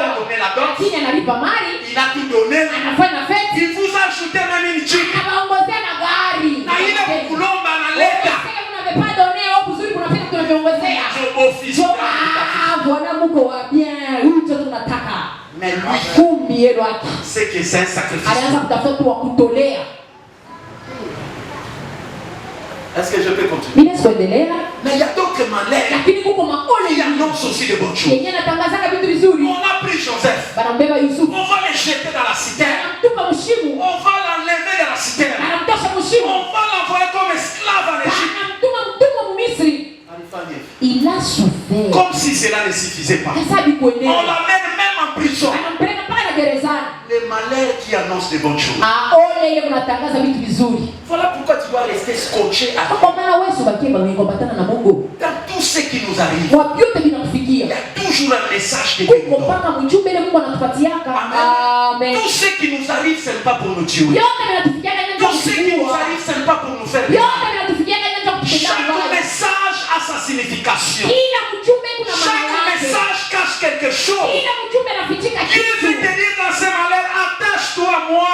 Lakini analipa mali, Il a tout donné. anafanya feti, Il vous a ajouté même une jeep. anaongozea na gari. Na ile kukulomba analeta. Pas donné au kuzuri kunafika tunaviongozea. Office. Bwana Mungu wa bien, huyu ndio tunataka. Mais lui, Kumbi yenu haki. c'est que c'est un sacrifice. Alianza kutafuta tu wa kutolea. Est-ce que je peux continuer? Bila kuendelea. Mais il y a d'autres malheurs Lakini kuko maole qui annoncent aussi de bonnes choses. yenye natangaza vitu vizuri. On a pris Joseph. Banambeba Yusufu. On va le jeter dans la citerne. Anamtupa mshimu. On va l'enlever de la citerne. Anamtosha mshimu. On va l'envoyer comme esclave en Égypte. Anamtuma mtumwa Misri. Il a souffert. Comme si cela ne suffisait pas. Kasa bikuenea. On l'amène même en prison. Anampeleka mpaka gerezani. Les malheurs qui annoncent de bonnes choses. Ole ile mnatangaza vitu vizuri. Voilà pourquoi tu dois rester scotché à Kwa maana wewe usibakie kuambatana na Mungu. dans tout ce qui nous arrive. Kwa vyote Il y vinakufikia. a toujours un message de Dieu. Kuko mpaka mjumbe ile Mungu anatupatiaka. Amen. Tout ce qui nous arrive, ce n'est pas pour nous tuer. Yote vinatufikiaga nyenzo Tout ce qui nous kutuua. arrive, ce n'est pas pour nous faire. Yote vinatufikiaga nyenzo kutenda Chaque mbaya. message a sa signification. Kila mjumbe kuna maana Chaque yake. message cache quelque chose. Kila mjumbe anafichika Dieu veut kitu. te dire dans ces malheurs, attache-toi à moi.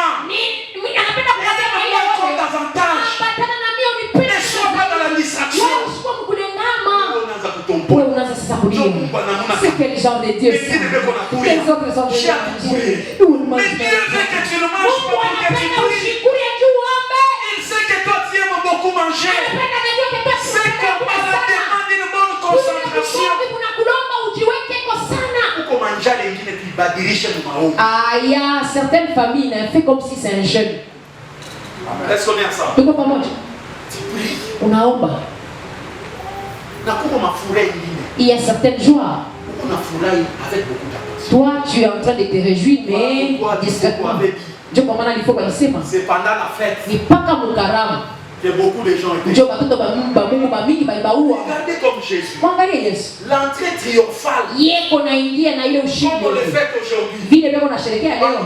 Anapenda kuambia maisha Aime-moi yote. davantage. Ambatana na mimi unipende. Ne sois pas dans la distraction. Wewe usikuwa mkulengama. Unaanza kutomboa. Wewe unaanza sasa kulia. C'est quel genre de Dieu ça? Quels autres sont des gens de Dieu? Mais Dieu veut que tu ne manges pas pour que tu pries. Il sait que toi tu aimes beaucoup manger. C'est comparativement d'une bonne concentration. Uko manjale ingine tuibadilishe mu maombi. Il y a certaines familles, hein, fait comme si c'est un jeûne. Est-ce qu'on est ensemble? Tuko pamoja. Tu pries. Unaomba. Na kuko mafurahi ingine. Il y a certaines joies. Uko nafurahi avec beaucoup d'attention. Toi, tu es en train de te réjouir, mais discrètement. C'est pendant la fête Mpaka mukaramu. que beaucoup de gens étaient. Ndio watoto ba Mungu ba mingi balibaua. Regardez comme Jésus. Mwangalie Yesu. L'entrée triomphale. Yeko naingia na ile ushindi. Comme on le fait aujourd'hui. Vile beko nasherehekea leo.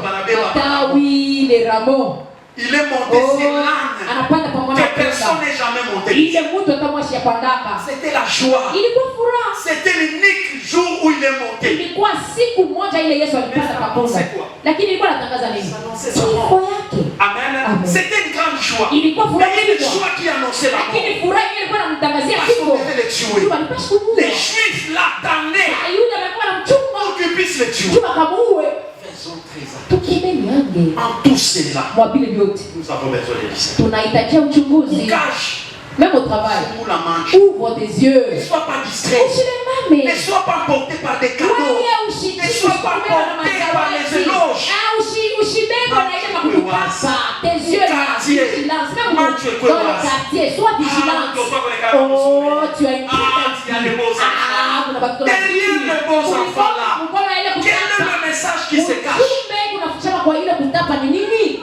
Matawi le ramo. Il est monté sur l'âne Anapanda pamoja na que personne n'est jamais monté. ile mtu atamwashi pandaka. C'était la joie. Ilikuwa furaha. C'était l'unique jour où il est monté. Ilikuwa siku moja ile Yesu alipanda pamoja. Lakini ilikuwa anatangaza nini? Kifo yake. Amen. C'était une grande joie. Ilikuwa furaha Mais une kubwa. joie qui annonçait la mort. Lakini furaha ile ilikuwa inamtangazia Parce kifo. qu'on devait le tuer. Walipaswa kumuua. Les Juifs l'attendaient Ayuda alikuwa anamchunga. pour qu'ils puissent le tuer. Chuma kamuue. Faisons très attention. Tukimeliange. En tout cela, Mwa vile vyote. nous avons besoin de lycée. Tunahitaji uchunguzi. Cache Même au travail. pour la manche. Ouvre tes yeux. Ne sois pas distrait. Usilemame. Ne sois pas porté par des cadeaux. Ne sois pas porté par les éloges. Ushibeba na ile makukupasa. Tes yeux là. Vigilance. Même dans le quartier. Sois vigilante. Oh, tu as une kuna watoto Derrière les beaux enfants là, quel est le message qui se cache? Unafichama kwa ile kutapa ni nini?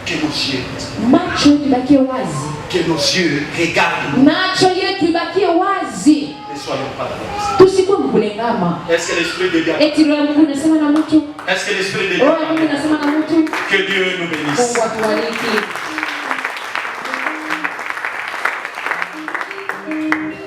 Que nos yeux, Macho tubakie wazi. que nos yeux regardent. Macho yetu ibakie wazi. Ne soyons pas dans la distraction. Tusikuwe mkulengama. Est-ce que l'Esprit de Dieu, Eti roho ya Mungu inasema na mtu. est-ce que l'Esprit de Dieu, Roho ya Mungu inasema na mtu. que Dieu nous bénisse. Mungu atubariki.